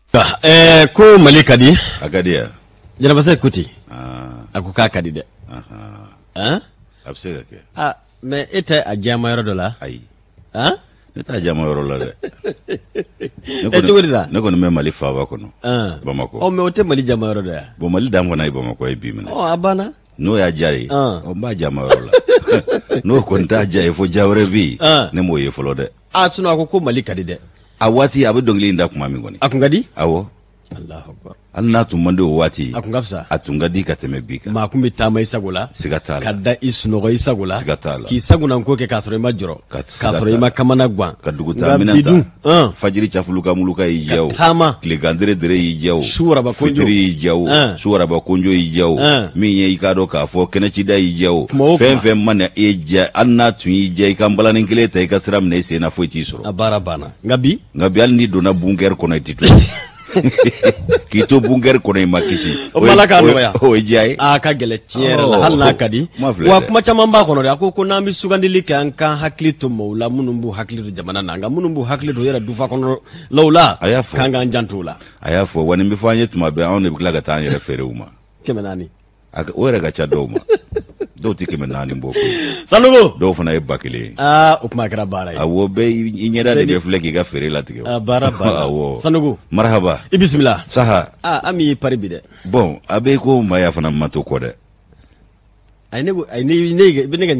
Ko Mali kadi Agadia Janaba sai kuti aku ka kadi de absega ke mais ita a jama yoro dola ay ita jama yoro la de ne ko me Mali fa ba kono Bamako me wote Mali jama yoro da bo Mali dam na Bamako ay bi mina abana no ya jari ba jama yoro la no ko nta jaye fo jawre bi ne mo ye folo de sunu ko Mali kadi de awati abu dongli nda kuma mi goni akungadi awo Allahu akbar anna tumande wati akungafsa atungadi kateme bika ma kumbi tama isagula sigatala kadda isunogo isagula sigatala ki saguna nko ke kasoro ma joro kasoro ma kamana gwa kaduguta minanta fajiri chafuluka muluka yijao klegandere dere yijao shura ba konjo yijao shura ba konjo yijao minye ikado ka fo kenechida yijao fem mana eja anna tun yija ikambala ninkele ta ikasram ne se na fo tisoro abara bana ngabi alni dona bunker kono titu kito bunker kono makisi malaka no ya o jai ka gele tiere la halna kadi wa kuma chamamba kono ya ko nambi sugandili kan kan haklito moula munumbu haklito jamana nanga munumbu haklito yera dufa kono lawla kanga njantula ayafo wani mifanye tumabe on bikla gatan yera fere uma kemenani aka wera ga chadoma do tike menani mboko sanugo do fana e bakile ukma kara bara awo be inyera de be fleki ga fere la tike bara awo sanugo marhaba bismillah saha ami paribide bon abe ko maya fana mato ko de ay ne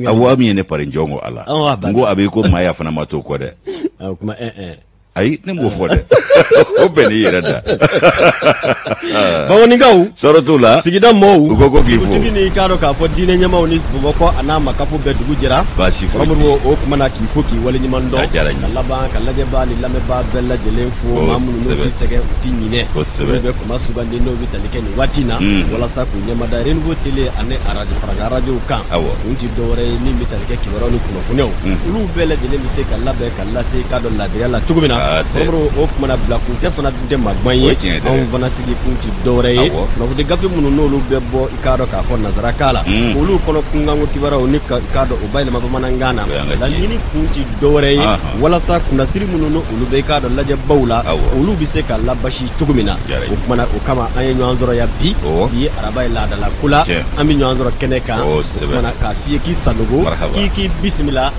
awo ami ne pare njongo ala ngo abe ko maya fana mato ko de ukma ay ne mo fode o beni yerada bawoni gaw sorotula sigida mo gogo gifo tigini karo ka fo dine nyama oni boko anama ka fo be dugu jira basi fo romro o kuma na ki fo ki wala nyima ndo Allah ba ka laje ba ni lame ba bella jele fo mamunu no ki sege tinyine be kuma su gande no bitalike ni watina wala sa ku nyama da Renouveau télé ane aradio faraga radio kan unti dore ni bitalike ki waro ni kuno funo ulu bella jele mi se kala be kala se ka do la de la tugumina romro o kuma na blaku ke fana de magmanye on vana sigi kunti dore no de gafe munu no lu bebbo ikado ka fo nazara kala ulu kono kungango kibara onika ikado ubaile mabama ngana la nini kunti dore wala sa kuna siri munu no ulu be ikado laje bawla ulu bise ka labashi chugumina ukmana ukama anye nyanzoro ya bi araba ila dala kula ami nyanzoro keneka ukmana ka fie ki sanugo ki bismillah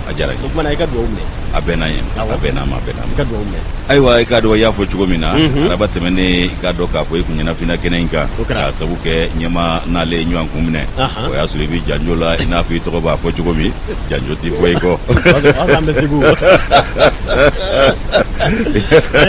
ukmana ikado umne abena ma ikado umne aiwa ikado ya fo chugumina araba temene ikado ka fo ikunyana fina kenenka sabuke nyama nale nywan kumne o ya sulebi janjola ina fi to ba fo chugumi janjo ti fo iko azambe sigu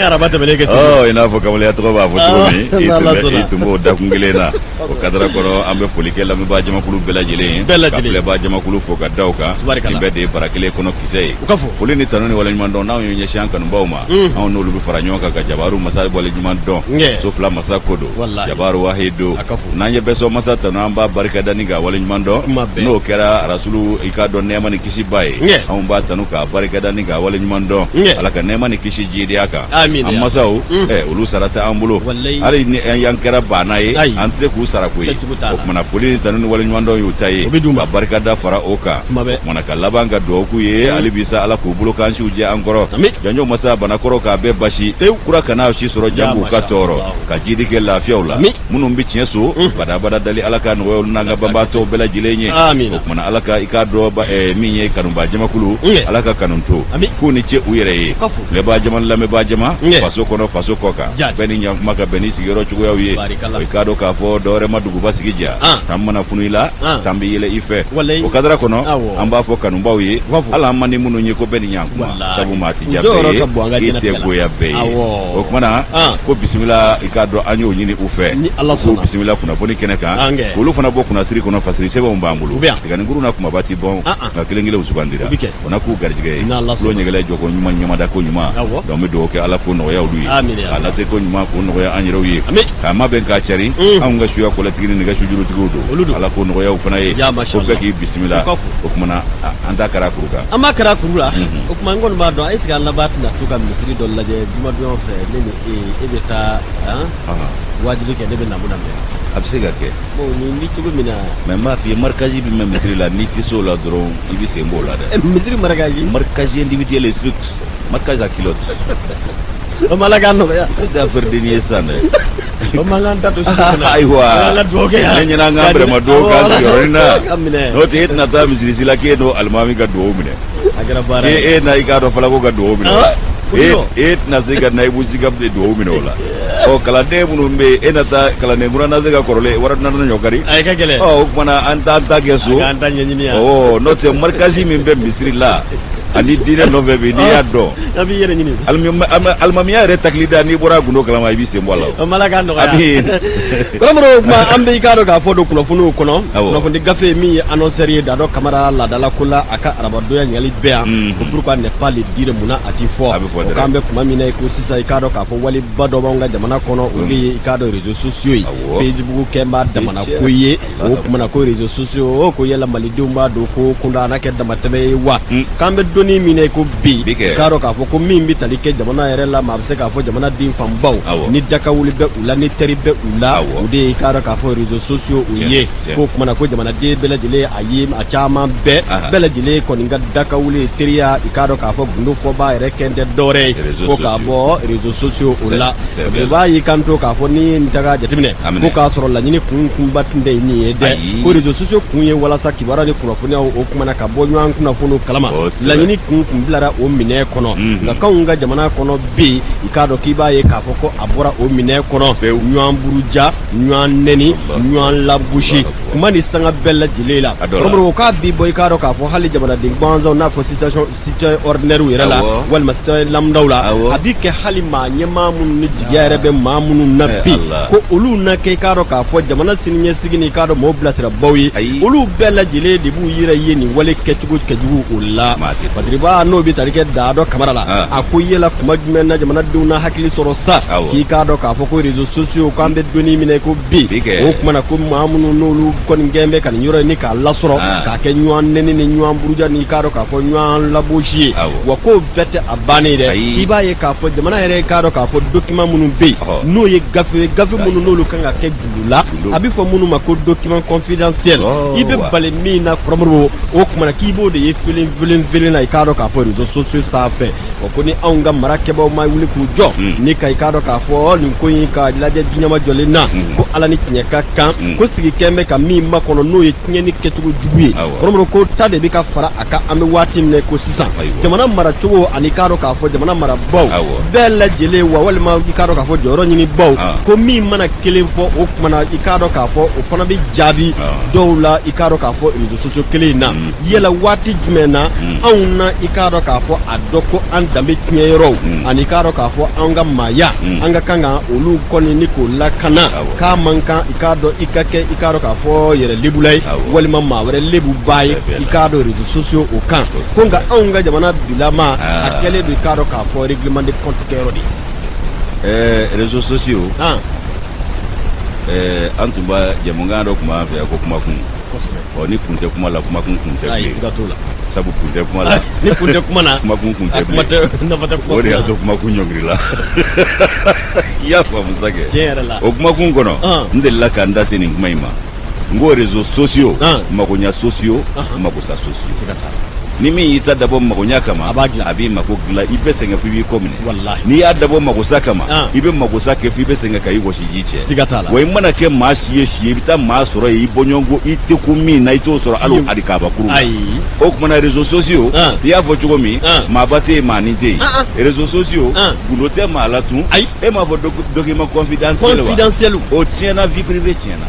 araba temene ke ina fo kamle ya to ba fo chugumi itu mo da kungelena o kadara kono ambe folike la me ba jama kulu bela jele ka ba jama kulu fo ka dauka imbe de barakele kono kisei fuli ni tanoni wala nyumando na onye shanka nbauma on no lubi faranyoka ka jabaru masal wala nyumando so fla masakodo jabaru wahido nanye beso masata namba barka daniga wala nyumando no kera rasulu ikado nema ni kishi bai on ba tanuka barka daniga wala nyumando alaka nema ni kishi jidi aka amma sau ulu sarata ambulo ali ni yankera banaye antse ku saraku o kuma fuli tanoni wala nyumando yutaye barka da fara oka mana kalabanga do ku ye ali bisa ala ku bulo kan shuje ankoro janyo masa bana koro ka be bashi kura kana shi soro jambu ka toro ka jidi ke lafiyaula munum bi cieso bada dali alaka no nanga bamba to bela jilenye kuma alaka ikado ba minye kanumba jama kulu alaka kanunto ku ni che uyere le ba jama la me ba jama faso kono faso koka beni nya maka beni sigero chugo yawiye ikado ka fo dore madugu basigija tamana funuila tambi yele ife o kadara kono amba fo kanumba wiye ala mani munu nye ko beni nya kuma tabu mati jabe ite ko ya be o kuma ko bismillah ikado anyo nyini ufe ko bismillah kuna foni keneka ulu fana boku na siri kuna fasiri sebe mbambulu tigani nguru na kuma bati bon na kilengile usubandira ona ku garjige lo nyegele joko nyuma nyama da ko nyuma do me do ke ala ko no ya ulu ala se ko nyuma ko no ya anyiro yi kama ben ka chari an ga shuya ko la tigini ni ga shujuru tigodo ala ko no ya ufana ye ko ga ki bismillah o kuma na anda kara kuruga ama kara kurula o kuma ngon ba do aiska na batna tuka misri do laje juma do fe leni ebeta wajibi ke debe na muna me absega ke bo ni tugo mina mais ma fi markazi bi me misri la ni tiso la dron ibi se mbola de misri markazi individuel strict markazi a kilot Malagano ya. Da ferdini sana. Malanta to aiwa. Nenya ngambre madoka yorina. No te na ta misili ke no almami ga do mine. Agara bara. Na ikado fala ko ga do mine. Na zega na ibuzi ga do mine wala. O kala de munumbe enata kala ne murana zega korole warat na nyokari. Ay ka gele. O mana anta geso. Anta nyenyinia. Oh no te markazi mimbe misiri la. Ani dire nove be ni ado abi yere nyini almamiya re taklida ni bora gundo kala mai biste mbala malaga ndo abi kolamro ma ambe ikado ka fodo kuno funu kono no fundi gafe mi annoncerie da do camera la dala kula aka arabado ya nyali bea ko pourquoi ne pas le dire muna ati fort o kambe kuma mina ko sisa ikado ka fo wali bado bonga jamana kono uri ikado réseaux sociaux Facebook kemba damana koye o kuma na ko réseaux sociaux ko yela malidumba do ko kunda na ke damatebe wa kambe ni mine ko bi karo ka fo ko min bi talike jamana yere la ma se ka fo jamana din fambaw ni daka wuli be ula ni teri be ula o de karo ka fo réseaux sociaux o ye ko kuma na ko jamana de bela jile ayim a chama be bela jile ko ninga daka wuli teriya ikaro ka fo gundo fo ba yere kende dore ko ka bo réseaux sociaux o la be ba yi kanto ka fo ni ntaga jatimne ko ka soro la ni kun batinde ni de ko réseaux sociaux kun ye wala sa kibara ni kuno fo ni o kuma na ka bo nwan kuna fo no kalama la ni kun bilara o mine kono nga kaunga jamana kono bi ikado kiba ye kafo ko abora o mine kono nywan buruja nywan neni nywan labushi kuma ni sanga bella jilela romro ka bi boy kado kafo hali jamana ding banzo na fo situation ordinaire wira la wal master lamdawla abike hali ma nyema mun ni jigere be mamun nabi ko ulu na ke kado kafo jamana sinye sigini kado mo blasira bawi ulu bella jile dibu yira yeni wale ketugo ulla Badriba no bi tarike da do kamera la akuye la kuma na jamana duna hakili soro sa ki ka do ka fo ko réseaux sociaux ko ambe doni mine ko bi o kuma na ko mamunu no lu kon ngembe kan nyoro ni ka la soro ka ke nywan neni ni nywan buruja ni ka do ka fo nywan la boshi wa ko bete abani de iba ye ka fo jamana yere ka do ka fo document munu bi no ye gafe munu no lu kan ga ke gulula abi fo munu ma ko document confidentiel ibe bale mi na promro o kuma na kibo de ye feeling na ikado ka fo réseaux sociaux sa fait o ko ni aunga marakeba ma wuli ku jo ni ka ikado ka fo ni ko yin ka laje dinyama jole na ko ala ni kinyaka kan ko sigi kembe ka mi ma kono no ye kinye ni ketugo jubuye promro ko tade bi ka fara aka ame wati ne ko sisan jamana mara chugo ani kado ka fo jamana mara baw bella jele wa wal ma ikado ka fo joro ni baw ko mi mana kelen fo o kuma na ikado ka fo o fana bi jabi dowla ikado ka fo réseaux sociaux kelen na yela wati jumena auna ikado ka fo adoko an dambe kinyero ani ikado ka fo anga maya anga kanga olu koni niko lakana ka manka ikado ikake ikado ka fo yere libulai wali mama were lebu bay ikado réseaux sociaux au kan konga anga jamana bilama akele do ikado ka fo règlement de compte kerodi réseaux sociaux antumba jamungando kuma fa ko kuma kun o ni kunte kuma la kuma kun kunte sabu kunte kuma la ni kunte kuma na kuma kun kunte kuma na bata kuma o de ato kuma kun nyongri la ya fa musage tiere la o kuma kun kono ndella kanda sini kuma ima ngo réseaux sociaux makonya sociaux makosa sociaux sikatara ni mi ita dabo magonya kama abi makogla ibe senga fibi komne ni ya dabo magosa kama ibe magosa ke fibe senga kai woshi jiche sigatala way mana ke mashi yeshi bita masoro yi bonyongo ite kumi na ito soro alo adikaba kuru o kuma na réseaux sociaux ya fo chugomi mabate manite réseaux sociaux gulote malatu e ma fo document confidentiel o tiena vie privée tiena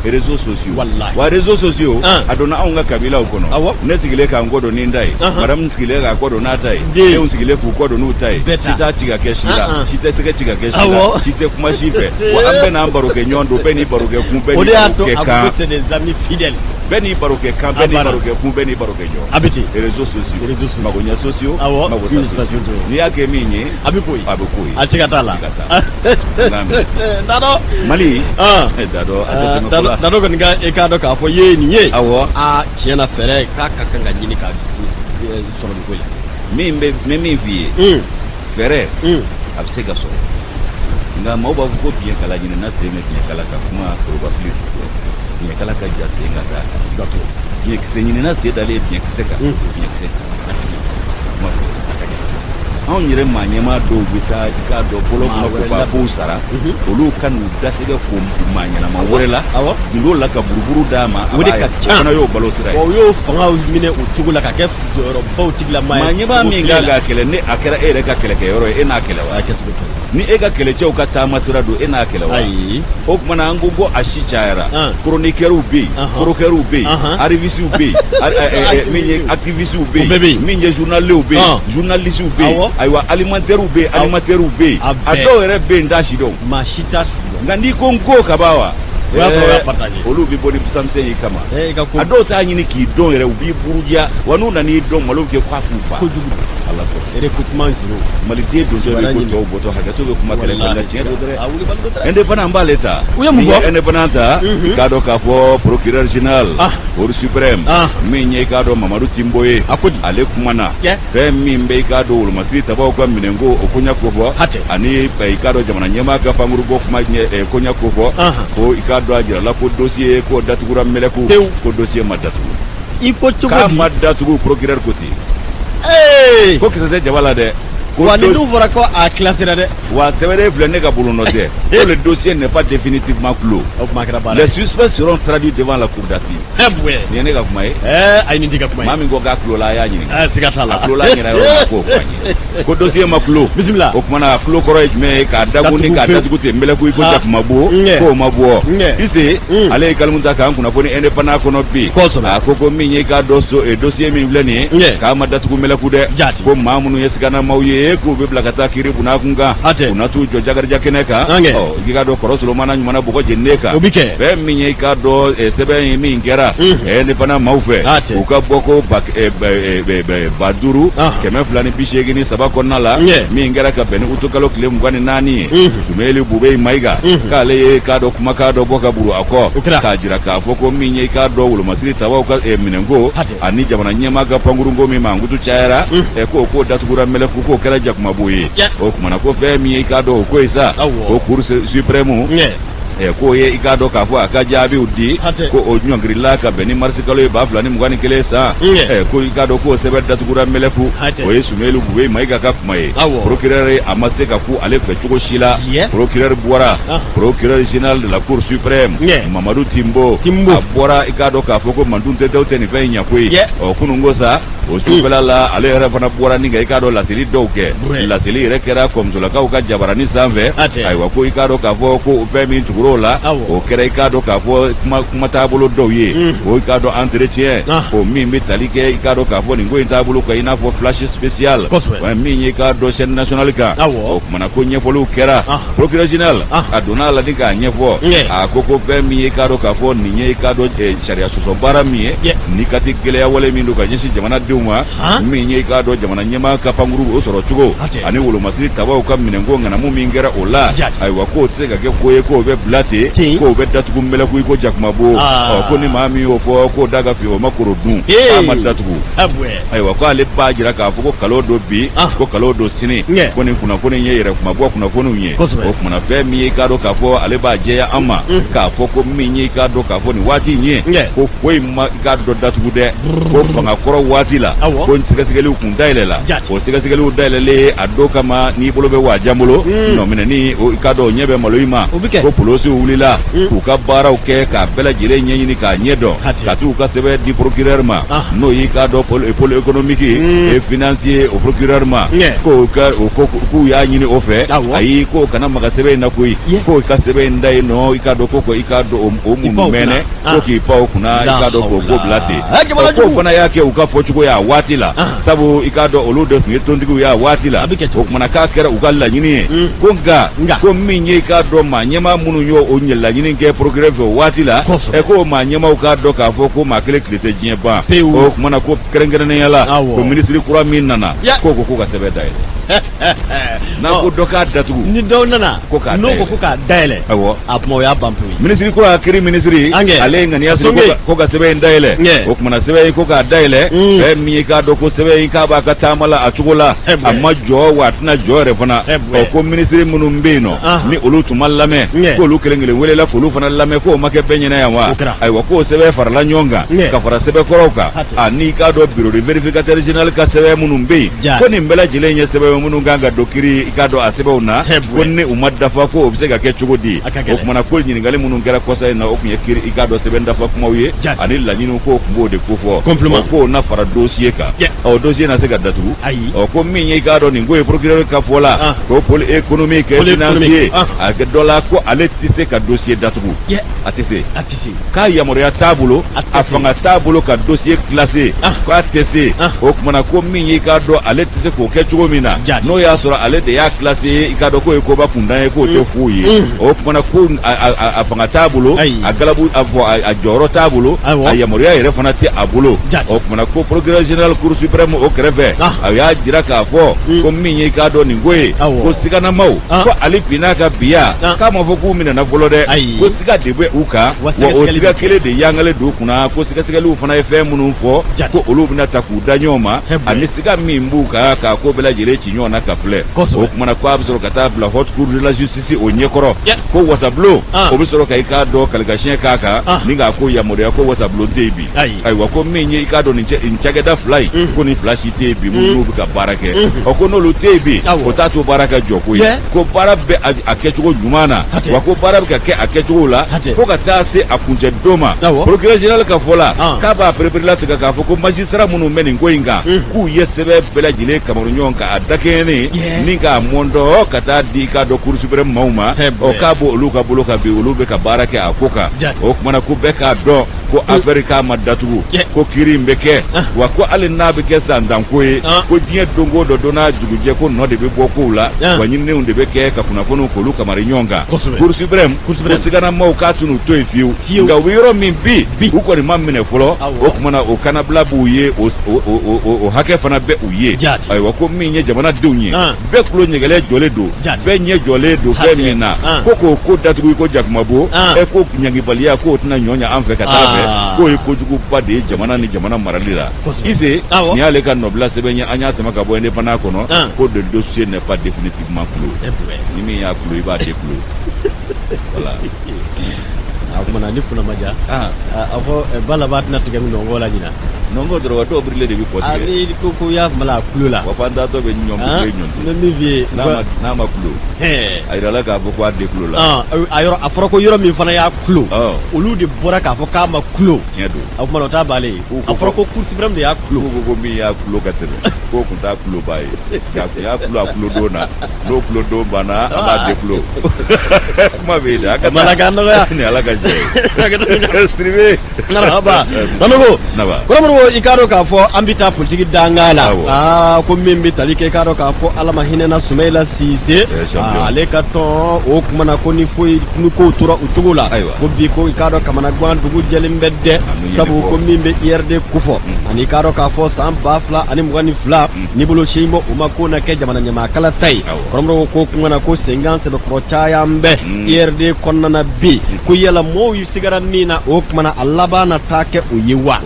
réseaux sociaux wa réseaux sociaux adona aunga kabila ukono nesigile ka ngodo ni ndai madam sigile ka kodo na tai e sigile ku kodo nu tai sita chiga keshira sita sika chiga keshira sita kuma shife wa ambe na ambaro ke nyondo beni baruke ku beni ke ka c'est des amis fidèles beni baruke ka beni baruke ku beni baruke nyo abiti réseaux sociaux magonya sociaux magonya sociaux ni yake minyi abikoi atikatala dado mali dado dado ko nga e ka do ka fo ye ni ye tiena fere ka kanga nyini ka soro ko le mi vie fere absega so nga mauba ko bien kala nyina na seme bien kala ka kuma foro ba fli bien kala ka jase nga da sigato bien que nyina na se dale bien que seka bien que seka anw yɛrɛ maa ɲɛmaa dɔw bɛ taa i k'a dɔn bolo kɔnɔ ko ka kow sara olu ka n'u dasɛgɛ ko maa ɲɛnama wɛrɛ la gundo la ka buruburu d'a ma o de ka ca fana y'o balo sira ye o y'o fanga minɛ o cogo la ka kɛ jɔyɔrɔbaw tigilama ye maa ɲɛmaa min kan k'a kɛlɛ ni a kɛra e yɛrɛ ka kɛlɛkɛyɔrɔ ye e n'a kɛlɛ wa ni e ka kɛlɛcɛw ka taama sira don e n'a kɛlɛ wa o kumana an ko a si cayara chroniqueurs bɛ yen croqueurs bɛ yen arrivistes bɛ yen min ye activistes bɛ yen min ye journalistes bɛ yen journalistes bɛ yen ayiwa alimentaires bɛ yen animateurs bɛ yen a dɔw yɛrɛ bɛ yen t'a si dɔn maa si t'a si dɔn nka n'i ko n ko ka ban wa olu bɛ bɔ ni samisɛn yi kama a dɔw t'a ɲini k'i dɔn yɛrɛ u b'i buruja wa n'u nan'i dɔn malo bɛ kɛ k'a k'u fa ala kɔfɛ recrutement zéro maliden donso bɛ ko tɔw bɔtɔ hakɛto bɛ kuma kɛlɛ kan tiɲɛ don dɛrɛ indépendant b'ale ta u ye mun fɔ indépendant ta k'a dɔn k'a fɔ procureur général cour suprême min ye k'a dɔn Mamadu Timbo ye ale kumana fɛn min bɛ i k'a dɔn wolomasiri tabaw ka minɛnko o koɲa ko fɔ ani i k'a dɔn jamana ɲɛmaa ka pankurubɔ kuma koɲa ko fɔ ko i k'a dɔn a jirala ko dossier ko datugura mɛlɛku ko dossier ma datugu i ko cogo k'a ma datugu procureur ko ten ko kisɛ tɛ jaba la dɛ wa ni dun fɔra ko a classera dɛ wa sɛbɛnlen filɛ ne ka bolo nɔ tɛ ko le dossier n'est pas définitivement clos les suspects seront traduits devant la cour d'assises nin ye ne ka kuma ye ayi nin tɛ ka kuma ye maa min ko k'a kulo la a y'a ɲininka siga t'a la a kulo la yɛrɛ yɔrɔ ma k'o fɔ an ye ko dossier ma kulo bisimila o kumana a kulo kɔrɔ ye jumɛn ye k'a dagun ni k'a datugu ten mbɛlɛku i ko jakuma bo k'o ma bɔ ise ale ye kalimu ta k'an kunnafoni indépendant kɔnɔ bi a ko min ye k'a dɔn dossier min filɛ nin ye k'a ma datugu mbɛlɛku dɛ ko maa minnu ye siganamaw ye k'u bɛ bila ka taa kiiri bunna kun kan u na t'u jɔ jagarija kɛnɛ kan i k'a dɔn kɔrɔ solomana ɲumanna bɔgɔ jeninen kan fɛn min ye i k'a dɔn sɛbɛn ye min kɛra indépendant maaw fɛ u ka bɔ ko 50,283 kɔnɔna la min kɛra ka bɛn ni utu kalo tile 24 ye Sumeli Bube Mayiga k'ale ye k'a dɔn kumakan dɔ bɔ ka buru a kɔ k'a jira k'a fɔ ko min ye i k'a dɔn wolomasiri tabaw ka minɛnko ani jamana ɲɛmaa ka pankurunko min mankutu cayara k'o datugura mɛlɛku k'o kɛra jakumabo ye o kumana ko fɛn min ye i k'a dɔn o ko ye sa o cour suprême k'o ye i k'a dɔn k'a fɔ a ka jaabiw di ko o ɲɔngirila ka bɛn ni marisi kalo ye 2021 san ko i k'a dɔn k'o sɛbɛn datugura mɛlɛku o ye Sumeli Bube Mayiga ka kuma ye procureur a ma se ka ku ale fɛ cogo si la procureur bɔra procureur général de la cour suprême Mamadu Timbo a bɔra i k'a dɔn k'a fɔ ko mandun tɛtɛw tɛ nin fɛn in ɲɛ koyi kunun ko sa o sufɛla la ale yɛrɛ fana bɔra ni ka i k'a dɔn laseli dɔw kɛ laseli yɛrɛ kɛra kɔmusolakaw ka jabarani sanfɛ ayiwa ko i k'a dɔn k'a fɔ ko fɛn min tugura o la o kɛra i k'a dɔn k'a fɔ kuma taabolo dɔw ye o i k'a dɔn entretien o min bɛ tali kɛ i k'a dɔn k'a fɔ nin ko in taabolo kan i n'a fɔ flash spécial min ye i k'a dɔn chaîne nationale kan o kumana ko ɲɛfɔliw kɛra procureur général a donna a la ni k'a ɲɛfɔ a ko fɛn min ye i k'a dɔn k'a fɔ nin ye i k'a dɔn sariya sɔsɔ baara min ye ni ka ti gɛlɛya wale min don ka ɲɛsin jamanadenw ma min ye i k'a dɔn jamana ɲɛmaa ka pankuru o sɔrɔ cogo ani wolomasiri tabaw ka minɛnko ŋanamu min kɛra o la ayiwa k'o tɛ se ka kɛ ko ye k'o bɛ bila ten k'o bɛ datugu mbɛlɛku i ko jakumabo ko ni maa min y'o fɔ k'o da ka fi o ma koro dun k'a ma datugu ayiwa ko ale b'a jira k'a fɔ ko kalo dɔ bi ko kalo dɔ sini ko nin kunnafoni ye yɛrɛ kumabɔ kunnafoniw ye o kumana fɛn min ye i k'a dɔn k'a fɔ ale b'a jɛya an ma k'a fɔ ko min ye i k'a dɔn k'a fɔ nin waati in ye ko foyi ma i k'a dɔn datugu dɛ ko fanga kɔrɔ waati la ko sɛgɛsɛgɛliw kun dayɛlɛ la o sɛgɛsɛgɛliw dayɛlɛlen a don kama n'i bolo bɛ wajan bolo nɔminɛni i k'a dɔn o ɲɛ bɛ malo i ma ko polosiw wulila k'u ka baaraw kɛ k'a bɛɛ lajɛlen ɲɛɲini k'a ɲɛ dɔn ka t'u ka sɛbɛn di procureur ma n'o y'i k'a dɔn pôle économique et financier o procureur ma k'u y'a ɲini o fɛ ayi k'o kana maga sɛbɛn in na koyi k'o ka sɛbɛn in da yen nɔ i k'a dɔn ko i k'a dɔn o mun mɛnɛ ko k'i pan o kunna i k'a dɔn k'o ko bila ten k'o fana y'a kɛ u ka fɔcogo y'a waati la sabu i k'a dɔn olu de tun ye tontigiw y'a waati la o kumana k'a kɛra u ka laɲini ye ko nka ko min ye i k'a dɔn maa ɲɛmaa minnu y'o laɲini kɛ procureur fɛ o waati la ko maa ɲɛmaaw k'a dɔn k'a fɔ ko maa kelen tile tɛ diɲɛ ban o kumana ko kɛrɛnkɛrɛnnenya la ko minisiri kura min nana k'o ko ka sɛbɛn dayɛlɛ n'an ko dɔ k'a datugu ni dɔw nana n'o ko k'a dayɛlɛ a kuma o y'a ban pewu minisiri kura kiri minisiri ale ye ŋaniya sɔrɔ ko ka sɛbɛn in dayɛlɛ o kumana sɛbɛn in ko k'a dayɛlɛ fɛn min ye k'a dɔn ko sɛbɛn in k'a b'a ka taama la a cogo la a ma jɔ wa a tɛna jɔ yɛrɛ fana ko minisiri minnu bɛ yen nɔ ni olu tun ma lamɛn k'olu kelen kelen welela k'olu fana lamɛn k'o ma kɛ bɛɛ ɲɛna yan wa ayiwa k'o sɛbɛn farala ɲɔgɔn kan ka fara sɛbɛn kɔrɔw kan n'i k'a dɔn bureau de vérificateur général ka sɛbɛn minnu bɛ yen ko nin bɛɛ lajɛlen ye sɛbɛn walima minnu kan ka don kiri i ka dɔn a sɛbɛnw na ko ni u ma dafa ko o bɛ se ka kɛ cogo di o kumana ko ɲininkali minnu kɛra kɔsa in na o kun ye kiri i ka dɔn sɛbɛn dafa kumaw ye ani laɲiniw ko kun b'o de ko fɔ o ko na fara dossier kan ɔ dossier na se ka datugu ɔ ko min ye i ka dɔn nin ko ye procureur ka fɔ la ko pôle économique et financier a kɛ dɔ la ko ale tɛ se ka dossier datugu a tɛ se k'a yamaruya t'a bolo a fanga t'a bolo ka dossier classé k'a tɛ se o kumana ko min ye i ka dɔn ale tɛ se k'o kɛ cogo min na n'o y'a sɔrɔ ale de y'a classé i ka dɔn k'o ye koba kundan ye k'o tɛ foyi ye o kumana ko a fanga t'a bolo a galabu a jɔyɔrɔ t'a bolo a yamaruya yɛrɛ fana tɛ a bolo o kumana ko procureur général cour suprême o kɛrɛfɛ a y'a jira k'a fɔ ko min ye i ka dɔn nin ko ye ko siganamaw ko ale bin n'a ka biya k'a ma fɔ k'u minɛna fɔlɔ dɛ ko siga de bɛ u kan wa o siga kelen de yangale don kunna ko sigasɛgɛliw fana ye fɛn minnu fɔ ko olu bɛna ta k'u da ɲɔgɔn ma ani siga min b'u kan k'a ko bɛɛ lajɛlen ci ɲɔgɔn na ka filɛ o kumana ko a bɛ sɔrɔ ka taa bila haute cour de la justice o ɲɛkɔrɔ ko wasabulon o bɛ sɔrɔ ka i k'a dɔn kalikasiɲɛ k'a kan ni k'a ko yamaruya ko wasabulon tɛ yen bi ayiwa ko min ye i k'a dɔn nin cakɛda fila ye ko nin fila si tɛ yen bi minnu bɛ ka baara kɛ ɔ ko n'olu tɛ yen bi o t'a to baara ka jɔ ko ye ko baara bɛ a kɛcogo ɲuman na wa ko baara bɛ ka kɛ a kɛcogo la fo ka taa se a kuncɛ don ma procureur général ka fɔ la k'a b'a perepere latigɛ k'a fɔ ko magistrat minnu bɛ nin ko in kan k'u ye sɛbɛn bɛɛ lajɛlen kamaru ɲɔgɔn kan a da kɛɲɛnen ni k'a mɔndɔ ka taa di k'a dɔn cour suprême maaw ma ɔ k'a bɔ olu ka bolo kan bi olu bɛ ka baara kɛ a ko kan o kumana ko bɛɛ k'a dɔn ko affaire k'a ma datugu ko kiiri in bɛ kɛ wa ko hali n'a bɛ kɛ san danko ye ko diɲɛ don o don n'a dugujɛ ko nɔ de bɛ bɔ kow la wa ɲininiw de bɛ kɛ ka kunnafoniw k'olu kamari ɲɔgɔn kan cour suprême ko siganamaw k'a tun u to yen fiyewu nka u bɛ yɔrɔ min bi u kɔni ma minɛ fɔlɔ o kumana o kanabila b'u ye o hakɛ fana bɛ u ye ayiwa ko min ye jamanadenw ye bɛɛ tulo ɲɛgɛlɛ jɔlen don bɛɛ ɲɛ jɔlen don fɛn min na ko k'o ko datugu ko jakumabo ko ɲangibaliya k'o tɛna ɲɔ ɲɛ an fɛ ka taa fɛ k'o ye kojuguba de ye jamana ni jamana marali la ise nin y'ale ka nɔbila sɛbɛn ye an y'a sama ka bɔ indépendant kɔnɔ ko le dossier n'est pas définitivement clos ni min y'a clos i b'a déclos voilà a kumana ni kuna maja a fɔ bala b'a tɛna tigɛ min nɔngɔ la ɲina nɔngɔ dɔrɔn watɔ birile de bɛ kɔ tigɛ ani ko y'a mala kulo la wa fantatɔ bɛ ɲɔn ɲɔn ne min f'i ye n'a ma kulo a yirala k'a fɔ ko a déclos la a fɔra ko yɔrɔ min fana y'a kulo olu de bɔra k'a fɔ k'a ma kulo tiɲɛ don a kumana o t'a baale ye a fɔra ko cour suprême de y'a kulo ko min y'a kulo ka tɛmɛ k'o kun t'a kuloba ye y'a kulo a kulo don na n'o kulo don banna an b'a déclos kuma bɛ yen dɛ a ka taa nɔgɔya ni ala ka jɛ siribe naba sanogo kɔrɔmɔrɔ i k'a dɔn k'a fɔ an bɛ taa politiki danga la ko min bɛ tali kɛ i k'a dɔn k'a fɔ ala ma hinɛna Sumayila Sise ale ka tɔn o kumana ko ni foyi ni kow tora o cogo la ko bi ko i k'a dɔn Kamanagan dugu jɛlen bɛ dɛ sabu ko min bɛ IRD kofɔ ani i k'a dɔn k'a fɔ san 2022 n'i bolo seyin bɔ o ma ko na kɛ jamana ɲamakala ta ye kɔrɔmɔrɔ ko kumana ko senkan sɛbɛkɔrɔ caman bɛ IRD kɔnɔna na bi ko yala mɔɔw y'u sigara min na o kumana a laban na taa kɛ o ye wa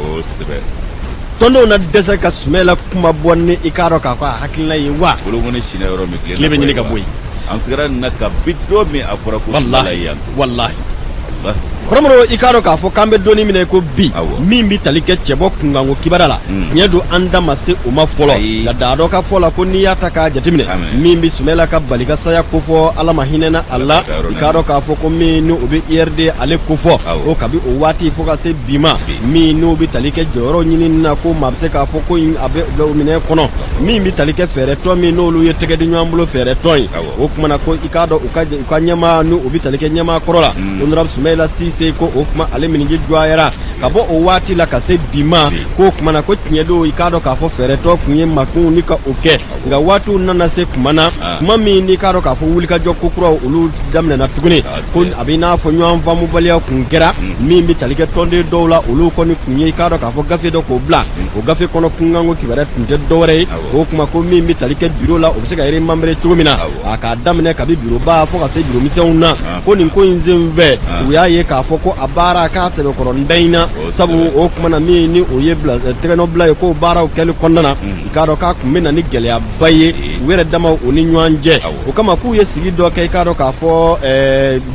tɔndenw na dɛsɛ ka Sumayila kuma bɔ ni i k'a dɔn k'a fɔ a hakilina ye wa olu kɔni sinɛ yɔrɔ min tile bɛ ɲini ka bɔ yen an sigara nin na ka bi don min a fɔra ko Sumayila ye yan wallahi kɔrɔmɔrɔ i k'a dɔn k'a fɔ k'an bɛ donni minɛ ko bi min bɛ tali kɛ cɛbɔ kunkanko kibara la tiɲɛ don an da ma se o ma fɔlɔ nka daa dɔ ka fɔ la ko n'i y'a ta k'a jateminɛ min bɛ Sumayila ka bali ka saya kofɔ ala ma hinɛna a la i k'a dɔn k'a fɔ ko min n'o bɛ IRD ale kofɔ o kabi o waati fo ka se bi ma min n'o bɛ tali kɛ jɔyɔrɔ ɲini na ko maa bɛ se k'a fɔ ko a bɛ o minɛ kɔnɔ min bɛ tali kɛ fɛɛrɛ min n'olu ye tɛgɛ di ɲɔgɔn bolo fɛɛrɛ tɔn ye o kumana ko i k'a dɔn u ka ɲɛmaa n'o bɛ tali kɛ ɲɛmaa kɔrɔ la honorable Sumayila Sise ko o kuma ale miniji jɔyara ka bɔ o waati la ka se bi ma ko kumana ko tiɲɛ don i k'a dɔn k'a fɔ fɛɛrɛtɔ kun ye makun ni ka o kɛ nka waatiw nana se kuma na kuma min n'i k'a dɔn k'a fɔ wulikajɔ kokuraw olu daminɛna tuguni ko a bɛ n'a fɔ ɲɔgɔn faamubaliya kun kɛra min bɛ tali kɛ tɔnden dɔw la olu kɔni kun ye i k'a dɔn k'a fɔ gafe dɔ k'o bila o gafe kɔnɔ kunkanko kibaruya tun tɛ dɔwɛrɛ ye o kuma ko min bɛ tali kɛ biro la o bɛ se ka remember cogo min na a k'a daminɛ kabi biroba fo ka se biro misɛnw na ko nin ko in sen fɛ u y'a ye k'a fɔ ko a baara k'a sɛbɛkɔrɔ n da in na sabu o kumana min ni o ye tɛgɛnɔ bila ye ko baaraw kɛli kɔnɔna na i k'a dɔn k'a kun bɛ na ni gɛlɛyaba ye wɛrɛ dama o ni ɲɔgɔn cɛ o kama k'u ye sigi dɔ kɛ i k'a dɔn k'a fɔ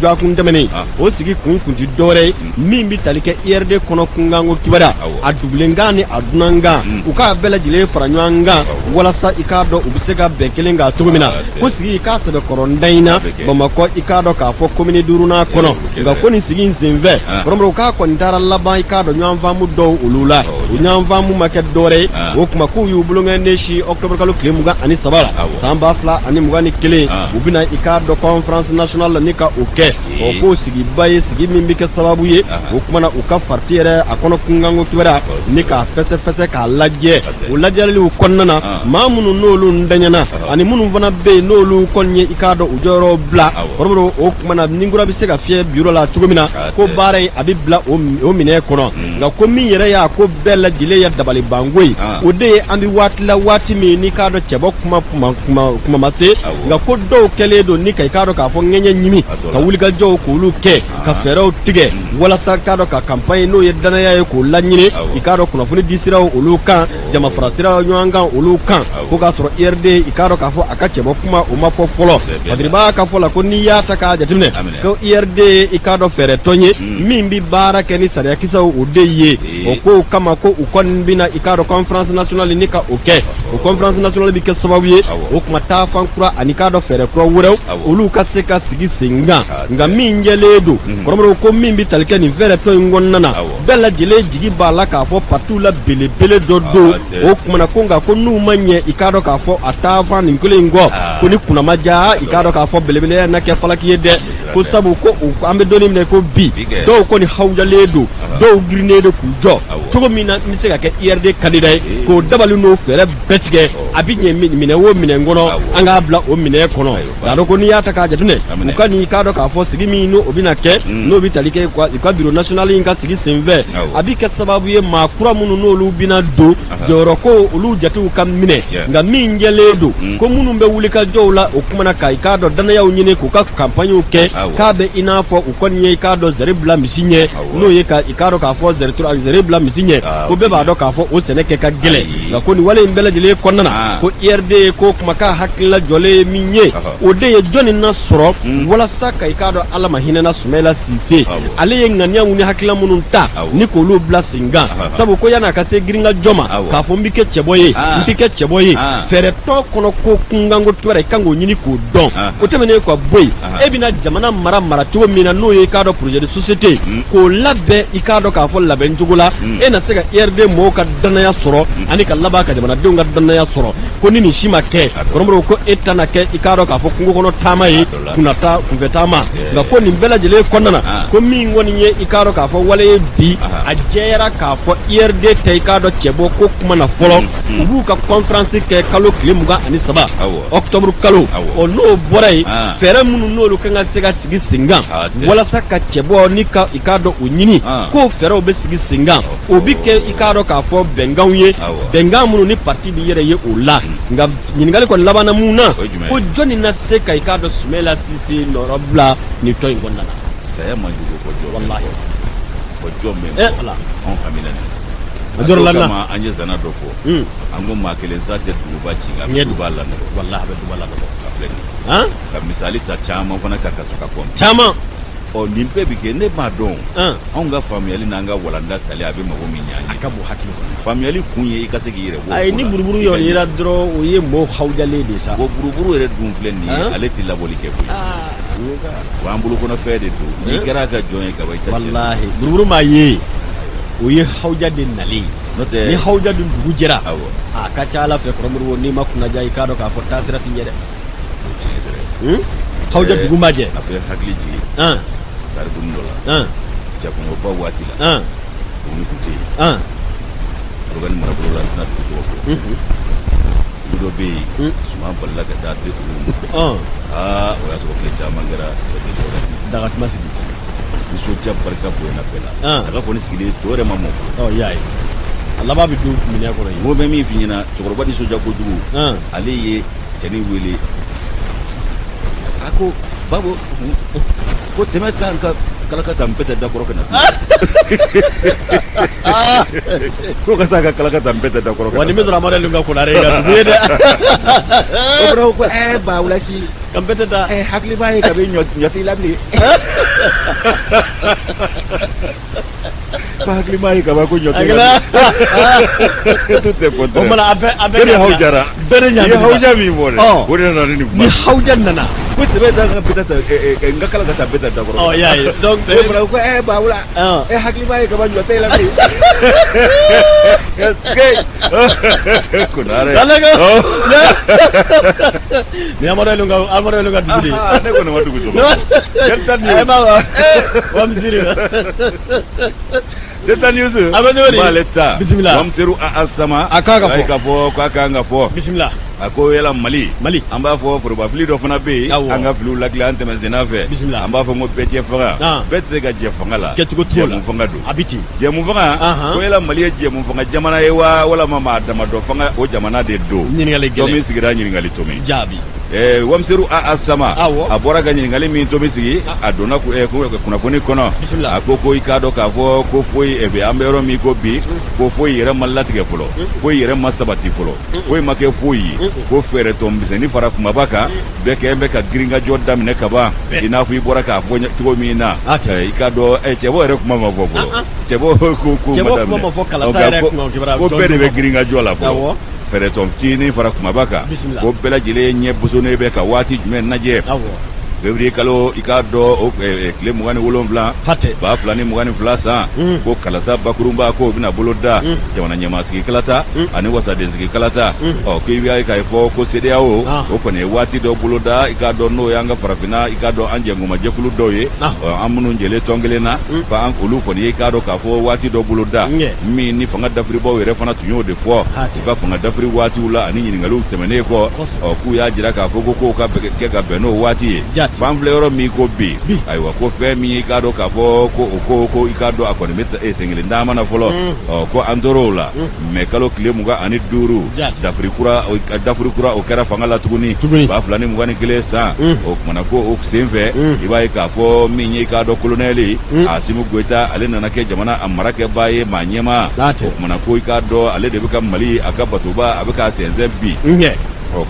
jɔakun tɛmɛnen o sigi kun ti dɔwɛrɛ min bi tali kɛ IRD kɔnɔ kunkanko kibaruya a dugulenkan ni a dunankan u k'a bɛɛ lajɛlen fara ɲɔgɔn kan walasa i k'a dɔn u bɛ se ka bɛn kelen kan cogo min na ko sigi i k'a sɛbɛ kɔrɔnda in na Bamakɔ i k'a dɔn k'a fɔ commune 5nan kɔnɔ nka ko nin sigi in senfɛ kɔrɔmɔrɔw k'a kɔni taara laban i k'a dɔn ɲɔgɔn faamu dɔw olu la o ɲɔgɔn faamu ma kɛ dɔwɛrɛ ye o kuma k'u y'u bolongɛnden si octobre kalo tile 23 la san 2021 u bɛna i k'a dɔn conférence nationale la ni ka o kɛ o k'o sigiba ye sigi min bɛ kɛ sababu ye o kumana u ka farti yɛrɛ a kɔnɔ kunkanko kibaruya ni k'a fɛsɛfɛsɛ k'a lajɛ o lajɛliw kɔnɔna na maa minnu n'olu ntɛɲɛna ani minnu fana bɛ yen n'olu kɔni ye i k'a dɔn u jɔyɔrɔ bila kɔrɔmɔrɔ o kumana ninkura bɛ se ka fiyɛ biro la cogo min na ko baara in a bɛ bila o minɛn kɔnɔ nka ko min yɛrɛ y'a ko bɛɛ lajɛlen ye dabali banko ye o de ye an bɛ waati la waati min n'i k'a dɔn cɛbɔ kuma ma se nka ko dɔw kɛlen don ni ka i k'a dɔn k'a fɔ ŋɛɲɛ ɲimi ka wulikajɔw k'olu kɛ ka fɛɛrɛw tigɛ walasa k'a dɔn ka campagne n'o ye danaya ye k'o laɲini i k'a dɔn kunnafoni di siraw olu kan jama fara siraw ɲɔgɔn kan olu kan ko k'a sɔrɔ IRD i k'a dɔn k'a fɔ a ka cɛbɔ kuma o ma fɔ fɔlɔ Badiriba ka fɔ la ko n'i y'a ta k'a jateminɛ ko IRD i k'a dɔn fɛɛrɛ tɔn ye min bi baara kɛ ni sariya kisɛw o de ye o ko kama ko u kɔni bɛna i k'a dɔn conférence nationale ni ka o kɛ o conférence nationale bi kɛ sababu ye o kuma taa fan kura ani k'a dɔn fɛɛrɛ kura wɛrɛw olu ka se ka sigi sen kan nka min jɛlen don kɔrɔmɔrɔw ko min bi tali kɛ nin fɛɛrɛ tɔn in kɔnɔna na bɛɛ lajɛlen jigi b'a la k'a fɔ partout la belebele dɔ don o kumana ko nka ko n'u ma ɲɛ i k'a dɔn k'a fɔ a taa fan nin kelen in kɔ ko ni kunna ma diya i k'a dɔn k'a fɔ belebele na kɛ falaki ye dɛ ko sabu ko an bɛ donni minɛ ko bi dɔw kɔni hawujalen don dɔw girinnen don k'u jɔ cogo min na n bɛ se ka kɛ IRD candidat ye k'o dabali n'o fɛɛrɛ bɛɛ tigɛ a bɛ ɲɛ minɛ o minɛ kɔnɔ an k'a bila o minɛ kɔnɔ k'a dɔn ko n'i y'a ta k'a jateminɛ u ka nin k'a dɔn k'a fɔ sigi min n'o bɛna kɛ n'o bɛ tali kɛ u ka bureau national in ka sigi senfɛ a bɛ kɛ sababu ye maa kura minnu n'olu bɛna don jɔyɔrɔ ko olu jatew ka minɛ nka min jɛlen don ko minnu bɛ wuli ka jɔw la o kumana ka i k'a dɔn danayaw ɲini k'u ka campagnew kɛ k'a bɛ i n'a fɔ u kɔni ye i k'a dɔn zɛri bila misi ɲɛ n'o ye ka i k'a dɔn k'a fɔ zɛri bila misi ɲɛ ko bɛɛ b'a dɔn k'a fɔ o sɛnɛ kɛ ka gɛlɛn nka ko nin wale in bɛɛ lajɛlen kɔnɔna na ko IRD ko kuma k'a hakilila jɔlen ye min ye o de ye jɔnni na sɔrɔ walasa ka i k'a dɔn ala ma hinɛna Sumahila Sise ale ye ŋaniyaw ni hakilila minnu ta ni k'olu bila sen kan sabu ko yan'a ka se girinka jɔ ma k'a fɔ n bɛ kɛ cɛbɔ ye n tɛ kɛ cɛbɔ ye fɛɛrɛ tɔ kɔnɔ ko kunkanko kibaruya i kan k'o ɲini k'o dɔn o tɛmɛnen ka bɔ yen e bɛna jamana mara cogo min na n'o ye i k'a dɔn projet de société k'o labɛn i k'a dɔn k'a fɔ labɛn cogo la e na se ka IRD mɔgɔw ka danaya sɔrɔ ani ka laban ka jamanadenw ka danaya sɔrɔ ko ni nin si ma kɛ kɔrɔmɔrɔw ko e tɛna kɛ i k'a dɔn k'a fɔ kungo kɔnɔ taama ye kunfɛ taama nka ko nin bɛɛ lajɛlen kɔnɔna na ko min kɔni ye i k'a dɔn k'a fɔ wale ye bi a jɛyara k'a fɔ IRD tɛ i k'a dɔn cɛbɔ ko kuma na fɔlɔ u b'u ka conférence kɛ kalo tile 23 octobre kalo o n'o bɔra yen fɛɛrɛ minnu n'olu kan ka se ka sigi sen kan walasa ka cɛbɔ ni ka i k'a dɔn o ɲini k'o fɛɛrɛw bɛ sigi sen kan o bi kɛ i k'a dɔn k'a fɔ bɛnkanw ye bɛnkan minnu ni parti bi yɛrɛ ye o la nka ɲininkali kɔni labanna mun na ko jɔnni na se ka i k'a dɔn Sumahila Sise nɔrɔ bila nin tɔn in kɔnɔna na saya man jugu fɔ jɔn wallahi fɔ jɔn bɛ ala anw hamina ni a jɔrɔ la kama an ye zana dɔ fɔ an ko maa kelen sa tɛ duguba ci nka a bɛ duguba lanɔgɔ wallahi a bɛ duguba lanɔgɔ ka filɛ nin ka misali ta caman fana ka kaso ka kɔn caman nin bɛɛ bi kɛ ne b'a dɔn anw ka faamuyali n'an ka walanda tali a bɛ mago min ɲɛ an ye a ka bon hakili kɔnɔ faamuyali kun ye i ka se k'i yɛrɛ bɔ ayi ni buruburu yɔrɔyera dɔrɔn o ye mɔgɔw hawujalen de sa o buruburu yɛrɛ dun filɛ nin ye ale tɛ labɔli kɛ koyi wa an bolokɔnɔfɛn de don n'i kɛra a ka jɔn ye kaban i ta cɛ wallahi buruburu m'a ye o ye hawuja de nalen ni hawuja dun dugu jɛra a ka ca ala fɛ kɔrɔmɔrɔ n'i ma kunnaja i k'a dɔn k'a fɔ taasira ti ɲɛ dɛ hawuja dugu ma jɛ a bɛ hakili jigin karibuni dɔ la jakɔnɔba waati la dumuni tun tɛ yen dɔgɔni marabolo la n tɛna dugu tɔgɔ fɔ dugu dɔ bɛ yen suma balila ka taa di olu ma o y'a sɔrɔ tile caman kɛra dagatuma sigi nisɔndiya barika bonyana bɛɛ la daga kɔni sigilen to yɛrɛ ma mɔ y'a ye a laban bɛ don minɛn kɔnɔ yen n ko bɛ min f'i ɲɛna cɛkɔrɔba nisɔndiya kojugu ale ye cɛnin wele a ko babo ko tɛmɛ tan ka kalakata mpete da korokana ko kata ka kalakata mpete da korokana wani mizra mara lunga kunare ga dude bro ko ba ulasi kampete da hakli baye ka be nyoti labli hakli baye ka ba ko nyoti tutte potre omala abe ni haujara berenya ni hauja mi bore bore na ni hauja nana Betul enggak kalau kata betul dah korok. Oh ya, donc berapa ko baula. Hakli bae ka banjo tay lang. Okay. Kunare. Talaga. Ni amore lunga dudi. Ane ko na dugu so. Kentan ni. Wamsiri. Kentan news. Maleta. Bismillah. Wamsiru asama. Akaga fo. Ka fo ko akanga fo. Bismillah. Ako yela Mali amba fo ba fili do fana be anga flu la cliente mazina fe amba fo mo pete fanga pete ga je fanga la je mo fanga do abiti je mo fanga ko yela Mali je mo fanga jamana yewa wala mama dama do fanga o jamana de do to mi sigira ngali to mi jabi wamsiru asama abora ga ngali mi to mi sigi adona ku kuna foni kono akoko ikado ka fo ko foi ebe ambero mi ko bi ko foi yere malati ke folo foi yere masabati folo foi make foi ko fere to mbiseni fara kuma baka beke ka gringa jodam ne kaba ina fu ibora ka fo to mi na ikado chebo ere kuma ma fo chebo ko madam ko bere be gringa jola fo fere to mtini fara kuma baka ko bela jile nye busone be ka wati men naje février kalo ikado kle mugani wolonvla ba flani mugani flasa ko kalata bakurumba ko bina boloda jamana nyamasi kalata ani wasa densiki kalata o ko wiya ka fo ko CDAO o ko ne wati do boloda ikado no yanga farafina ikado anje nguma jekulu doye amunu njele tongelena ba an kulu ko ne ikado ka fo wati do boloda mi ni fanga dafri bo were fana tunyo de fo ka fanga dafri wati ula ani nyingalu temene ko o ku ya jira ka fo ko ka ke ka beno wati Banfleur mi ko bi aywa ko fe mi ikado ka fo ko ikado akoni meta sengile ndama na folo ko andorola me kalo kile muga ani duru dafrikura o kera fangala tuguni ba fulani muga ni kile sa o mana ko o senve iba ka fo mi ni ikado koloneli asimu goita ale nana ke jamana amara ke baye manyema o mana ko ikado ale de bika mali akabatuba abika senzembi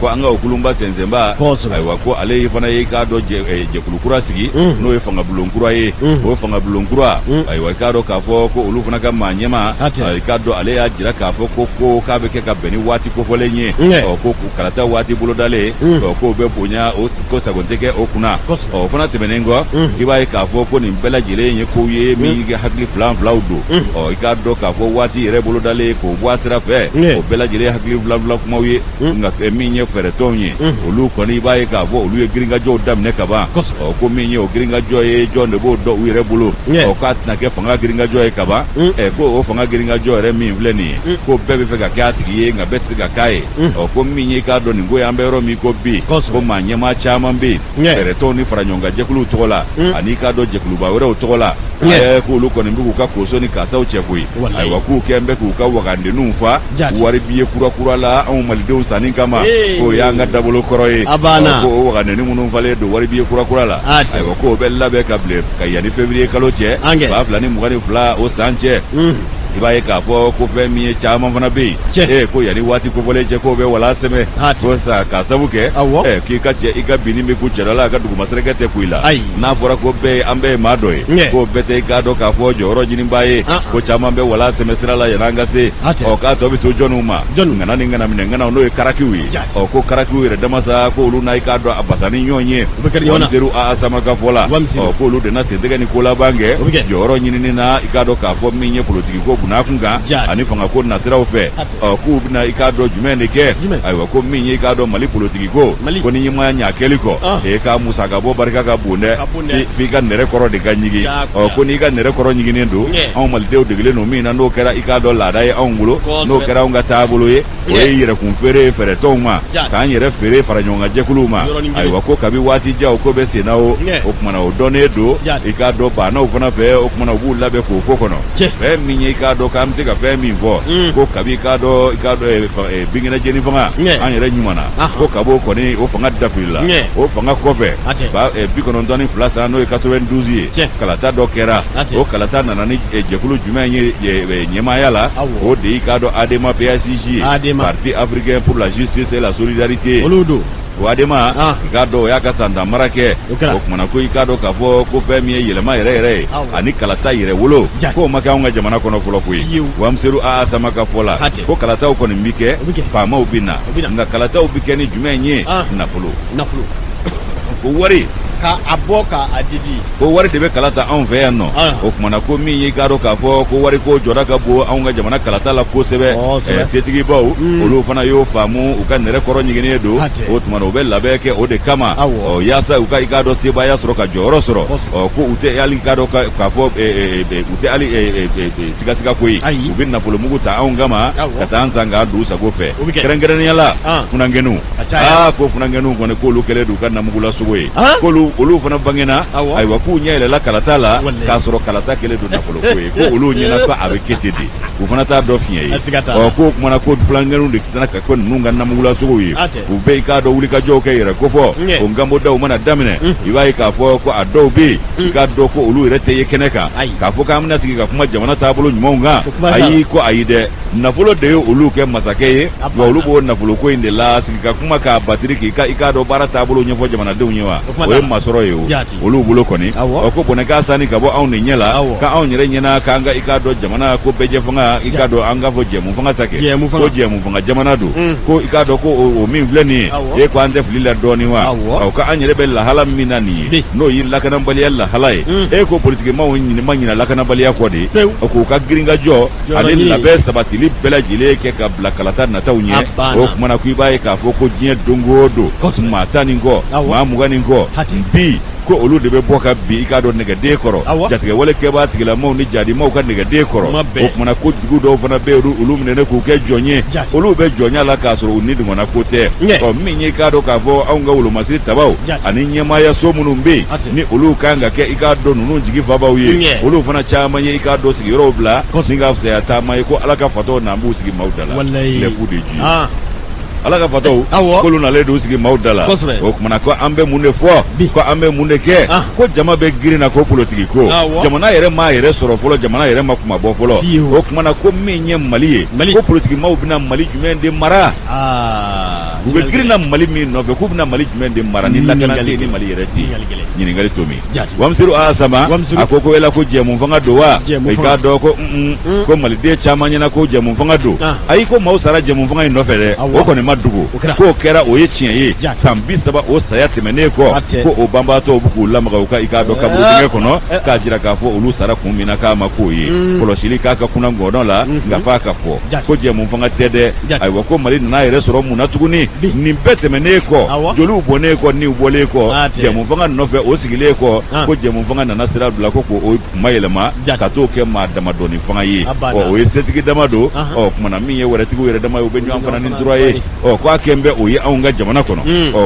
ko anga okulumba senzemba aywa ko ale yifana yika do je kulukura sigi no yifanga bulonkura ye o fanga bulonkura aywa ka do ka fo ko ulufuna ka manyema ayika do ale ya jira ka fo ko ka be ke ka beni wati ko folenye ko kalata wati bulodale ko be bonya o ko sagonteke o kuna o fana tebenengo iba ka fo ko ni bela jile nye ko ye mi ge hakli flan flaudo o ika do ka fo wati re bulodale ko bwasira fe o bela jile hakli flan flan kuma ye nga nye fere tonye olu koni baye ka bo olu e gringa jo dam ne kaba o ko minye o gringa jo e jo ne bo do wire bulu o ka na ke fanga gringa jo e kaba ko o fanga gringa jo re mi vleni ko bebe fe ka kati ye nga beti ka kai o ko minye ka do ni ngo ya mbero mi ko bi ko manye ma chama mbi fere toni faranyonga jekulu tola ani ka do jekulu ba wire o tola ko olu koni mbi ka koso ni ka sa o chekui ai wa ku kembe ku ka wakande numfa wari biye kura la on malide usani kama ko yanga dabolo koroye ko wakane ni munun fale do wari biye kura la ay ko bella be ka blef kayani février kaloche ba flani mugani fla o sanche ibaye ka fo ko fe mi chama fana be ko yani wati ko vole je ko be wala seme ko sa ka sabuke ki ka je iga bini mi ku cerala ka dugu masreke te kuila na fora ko be ambe madoy ko bete ka do ka fo joro jini baye ko chama be wala seme sirala yananga se o ka to bi to jonuma ngana ni ngana mine ngana no e karakiwi o ko karakiwi re damasa ko lu na ka do abasani nyonye wamseru asama ka fola o ko lu de na se dega ni kola bange joro nyini ni na ikado ka fo mi nye politiki ko na kunga ani fanga ko na sira ofe ku na ikado jumene ke aywa ko minye ikado mali politiki ko ni nyima nya keliko ka musa ga bo barka ga bunde fi ga nere koro de ganyigi ko ni ga nere koro nyigi nendo on mal dew de no mina no kera ikado la dai ongulo no kera unga tabulu ye yire kun fere tongma ka nyere fere faranyonga jekuluma aywa ko kabi wati ja ko be senao o kuma na odone do ikado ba na ofana fe o kuma na bu labe ko kono be minye ikado do ka am se ka fɛn min fɔ ko kabi ka do bingina jeni fanga an yɛrɛ ɲumana ko kabo kɔni o fanga dafirila o fanga kɔfɛ ba 92 san n'o ye 92 ye kalata dɔ kɛra o kalata nana ni jɛkulu jumɛn ye ɲɛmaaya la o de y'i ka dɔn ADEMA PACJ ye Parti africain pour la justice et la solidarité o ADEMA i ka dɔn o y'a ka santa mara kɛ o kumana ko i ka dɔn k'a fɔ ko fɛn min ye yɛlɛma yɛrɛ yɛrɛ ye ani kalata yɛrɛ wolo k'o ma kɛ anw ka jamana kɔnɔ fɔlɔ koyi Wamseru Asama ka fɔ la ko kalataw kɔni bi kɛ faamaw bi na nka kalataw bi kɛ ni jumɛn ye nafolo ko wari ka abo ka adidi ko wari de be kalata anw fɛ yan nɔ o kumana ko min ye ka dɔn k'a fɔ ko wari ko jɔda ka bon anw ka jamana kalata la kosɛbɛ setigibaw olu fana y'o faamu u ka nɛrɛ kɔrɔ ɲiginnen don o tumana u bɛ labɛn kɛ o de kama yaasa u ka i ka dɔn sebaya sɔrɔ ka jɔyɔrɔ sɔrɔ ko u tɛ hali ka dɔn k'a fɔ u tɛ hali sigasiga ko ye u bɛ nafolo mugu ta anw kama ka taa an san k'an don u sago fɛ kɛrɛnkɛrɛnnenya la funangɛniw ko funangɛniw kɔni k'olu kɛlen don u ka namugula sogo ye k'olu fana bangena ayiwa k'u ɲɛ yɛlɛla kalata la k'a sɔrɔ kalata kɛlen don nafolo ko ye ko olu ɲɛna ko a bɛ kɛ ten de u fana t'a dɔ fiɲɛ ye ko kumana ko fulangɛniw de tɛna ka kɛ ninnu ka namugula sogo ye u bɛɛ i k'a dɔn wulikajɔw kɛ yɛrɛ ko fɔ o nganbodaw mana daminɛ i b'a ye k'a fɔ ko a dɔw bɛ yen i k'a dɔn ko olu yɛrɛ tɛ ye kɛnɛ kan k'a fɔ k'an bɛna sigi ka kuma jamana taabolo ɲumanw kan ayi ko ayi dɛ nafolo de ye olu kɛ masakɛ ye wa olu b'o nafolo ko in de la sigi ka kuma k'a batiri k'i k'a dɔn baara taabolo ɲɛfɔ jamanadenw ye wa o ye masɔrɔ ye o olu bolo kɔni ko bɔnɛ k'a sanni ka bɔ anw de ɲɛ la ka anw yɛrɛ ɲɛna k'an ka i k'a dɔn jamana ko bɛɛjɛ fanga i k'a dɔn an k'a fɔ jɛmu fanga sa kɛ ko jɛmu fanga jamana don ko i k'a dɔn ko o min filɛ nin ye e ko an tɛ fili la dɔɔnin wa ka an yɛrɛ bɛ lahala min na nin ye n'o ye lakanabaliya lahala ye e ko politikimaaw ma ɲina lakanabaliya kɔ de k'u ka giringajɔ ani labɛn sabatili bɛɛ lajɛlen kɛ ka bila kalata nataw ɲɛ o kumana ko i b'a ye k'a fɔ ko diɲɛ don o don maa 10 nin kɔ maa 20 nin kɔ bi ko olu de bɛ bɔ ka bi i k'a dɔn nɛgɛden kɔrɔ jatigɛwale kɛbaa tigilamaw ni jadimaw ka nɛgɛden kɔrɔ o kumana ko dugu dɔw fana bɛ olu minɛ k'u kɛ jɔn ye olu bɛ jɔnya la k'a sɔrɔ u ni dungana ko tɛ min ye i k'a dɔn k'a fɔ anw ka wolomasiri tabaw ani ɲɛmaaya so minnu bɛ yen ni olu kan ka kɛ i k'a dɔn ninnu jigi fabaw ye olu fana caman ye i k'a dɔn sigiyɔrɔw bila ni ka fisaya taama ye ko ala ka fatɔw n'an b'u sigi maaw da la lɛfu de ji ala ka fataw k'olu nalen don sigi maaw da la o kumana ko an bɛ mun de fɔ ko an bɛ mun de kɛ ko jama bɛ girin na ko politiki ko jamana yɛrɛ m'a yɛrɛ sɔrɔ fɔlɔ jamana yɛrɛ ma kuma bɔ fɔlɔ o kumana ko min ye Mali ye ko politikimaaw bɛna Mali jumɛn de mara u bɛ girin na Mali min nɔfɛ k'u bɛna Mali jumɛn de mara ni lakana tɛ ni Mali yɛrɛ tɛ ɲininkali to min Wamseru Asama a ko yala ko jɛmu fanga don wa i k'a dɔn ko maliden caman ɲɛna ko jɛmu fanga don ayi ko maaw sara jɛmu fanga in nɔfɛ dɛ o kɔni ma dugu k'o kɛra o ye tiɲɛ ye san 30 o saya tɛmɛnen kɔ ko o banbaatɔw bɛ k'u lamaga u ka i k'a dɔn kaburu dingɛ kɔnɔ k'a jira k'a fɔ olu sara kun min na k'a ma k'o ye kɔlɔsili k'a ka kunna ngɔnɔ la nka f'a ka fɔ ko jɛmu fanga tɛ dɛ ayiwa ko Mali nana yɛrɛ sɔrɔ mun na tuguni nin bɛɛ tɛmɛnen kɔ joliw bɔnnen kɔ niw bɔlen kɔ jɛmu fanga nɔfɛ o sigilen kɔ ko jɛmu fanga nana sira bila ko k'o mayɛlɛma ka t'o kɛ maa damadɔni fanga ye o ye setigi dama don kumana min ye wɛrɛtigiw yɛrɛ dama ye u bɛ ɲɔgɔn fana ni droit ye ko a kɛn bɛ o ye anw ka jamana kɔnɔ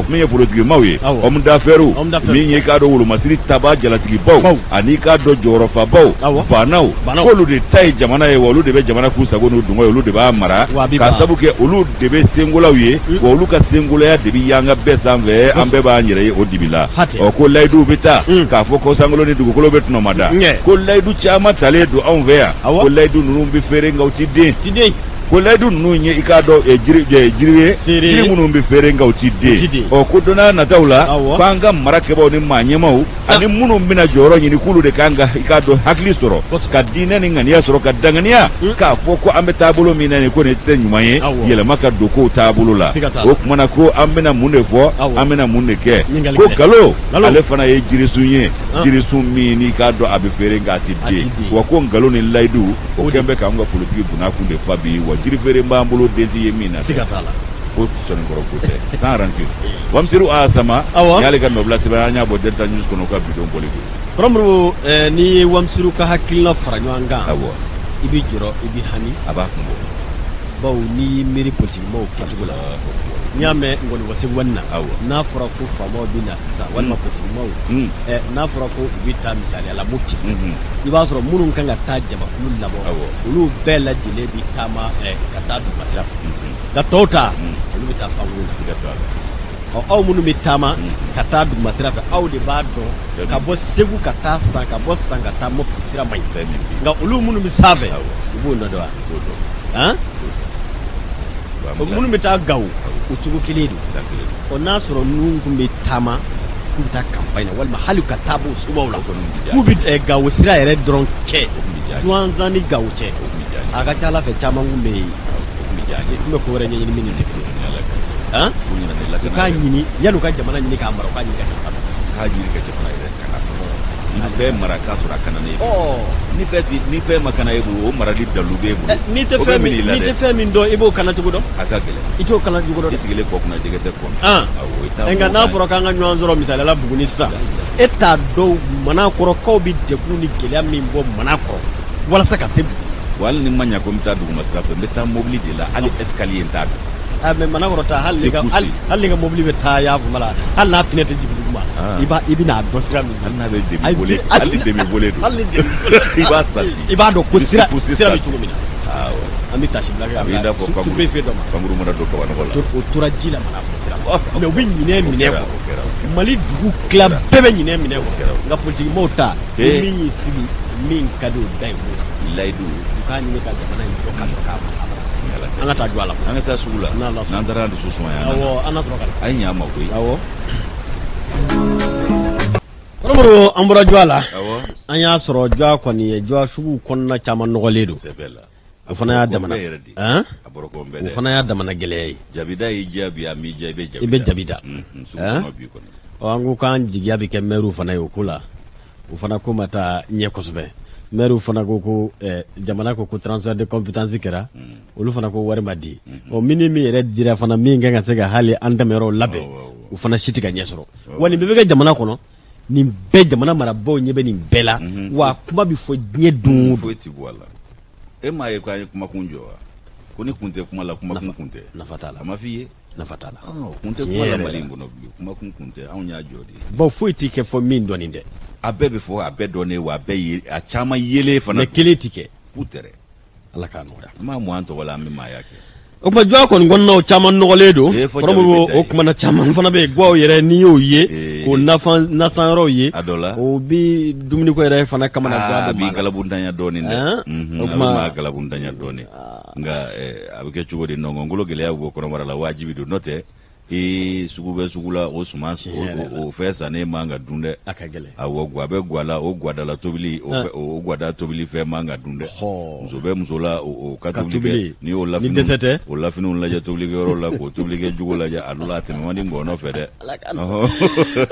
min ye politikimaaw ye homme d'affaires min ye k'a dɔn wolomasiri taba jalatigibaw ani k'a dɔn jɔyɔrɔfabaw bannaw k'olu de ta ye jamana ye wa olu de bɛ jamana k'u sago n'u dungɔ ye olu de b'a mara k'a sabu kɛ olu de bɛ sengolaw ye wa olu ka sengolaya de bɛ yanga bɛɛ sanfɛ an bɛɛ b'an yɛrɛ ye o dibi la ko layiduw bɛ taa k'a fɔ ko sankolo ni dugukolo bɛ tunɔmada ko layidu caman talen don anw fɛ yan ko layidu ninnu bɛ feere nka u ti den ko layidu ninnu ye i k'a dɔn jiri ye jiri minnu bɛ feere nka u ti den ko don n'a nataw la k'an ka marakɛbaw ni maa ɲɛmaw ani minnu bɛna jɔyɔrɔ ɲini k'ulu de kan ka i k'a dɔn hakili sɔrɔ ka diinɛ ni ŋaniya sɔrɔ ka danganiya k'a fɔ ko an bɛ taabolo min na nin ko nin tɛ ɲuman ye yɛlɛma ka don k'o taabolo la o kumana ko an bɛna mun de fɔ an bɛna mun de kɛ ko nkalon ale fana ye jirisun ye jirisun min n'i k'a dɔn a bɛ feere nka a ti den wa ko nkalon ni layidu o kɛn bɛ k'an ka politiki bunakun de fa bi wa jiri feere b'an bolo den tɛ ye min na ko sɔnnikɔrɔ ko tɛ sans rancune Wamseru Asama y'ale ka nɔbila sɛbɛn an y'a bɔ Delta News kɔnɔ ka bidon bɔli ko Kɔrɔmuru ni ye Wamseru ka hakilina fara ɲɔgɔn kan i bɛ jɔrɔ i bɛ hami a b'a kun bɔ bawo n'i y'i miiri politikimaaw kɛcogo la nyame ngoni wase wanna na fara ko famo bina sisa walma ko timmo na fara ko vita misali ala mutti iba soro munun kanga tajama kullu labo ulu bella jile bi tama kata du masraf da tota ulu bita panguna sigata aw munu mitama kata du masraf aw de bado ka bo segu kata san ka bo sanga ta mo kisira mai nga ulu munu misave ubu ndo do munu mita gaw utugu kilidu ona soro nungu mitama kuta campagne wal mahalu katabu subawla kubi gaw sira yere dron ke duanzani gawche aga chala fe chama ngumbe kuma ko wara nyi mini tekni ka nyini yanu ka jamana nyini ka maro ka nyini ka jamana ni fe maraka sura kana ne ni fe makana ebu o maradi dalube ebu ni te fe min do ebo kana tugudo akagele ito kana tugudo isigele ko kuna jegete ko enga na foro kanga nyanzoro misala la buguni sa eta do mana koro ko bi de kuni gele min bo mana ko wala saka sebu wala ni manya ko mta dugu masrafa meta mobili de la ali escalier ta mais mana koro ta halli ga mobili be ta ya fu mala hal na pinete jibu ma ibina do sira min na be de bolé halli de mi bolé do halli de iba sati iba do ko sira mi chugumina ami tashi blaga abi da fo ko prefe do ma kamuru mara do ko wana wala to turajila mana ko sira me wi nyine mine ko mali dugu club bebe nyine mine ko nga politique mota mi sigi min kado dai mo laidu dukani ne ka jamana ni to ka anga ta jwala anga ta sugula na ndara ndu susu ya awo ana sokal ay nyama ko awo romoro ambura jwala awo anya soro jwa ko ni jwa sugu konna chama nogoledo sebela ufana ya damana aboroko mbede ufana ya damana geley jabida ijabi ami jabe jabida wangu kan jigya bi kemeru fana yokula ufana ko mata nyekosbe meru fana ko jamana ko transfert de compétence kera olu fana ko wari madi o minimi red dira fana minga nga sega hali andamero labe u fana shitika nyesoro wani bebe jamana kono ni be jamana marabo nyebe ni bela wa kuma bi fo nyedun foti wala e ma ye kwa kuma kunjo kuni kunte kuma la kuma kunte na fatala mafiye na fatala kunte kuma la malingo no kuma kunte awnya jodi bo foti ke fo min doninde abebe fo abedone wa be a chama yele fana ne kelitike putere ala ka no ya ma mo anto wala mi ma yake o pa jwa ko ngonno chama no ledo promo o kuma na chama fana be gwa yere ni yo ye ko na sanro ye o bi dumni ko yere fana kama na bi kala bundanya doni ne o kuma kala bundanya doni nga abike chugodi nongo ngolo gele ya go ko mara la wajibi do note sugube sugula o sumas o fesa ne manga dunde akagele awo gwabe gwala o gwada la tobili o gwada tobili fe manga dunde nzobe mzola o katobili ni o lafinu o lafinu la ja tobili goro la ko tobili ge jugola ja alula te mandi ngono fede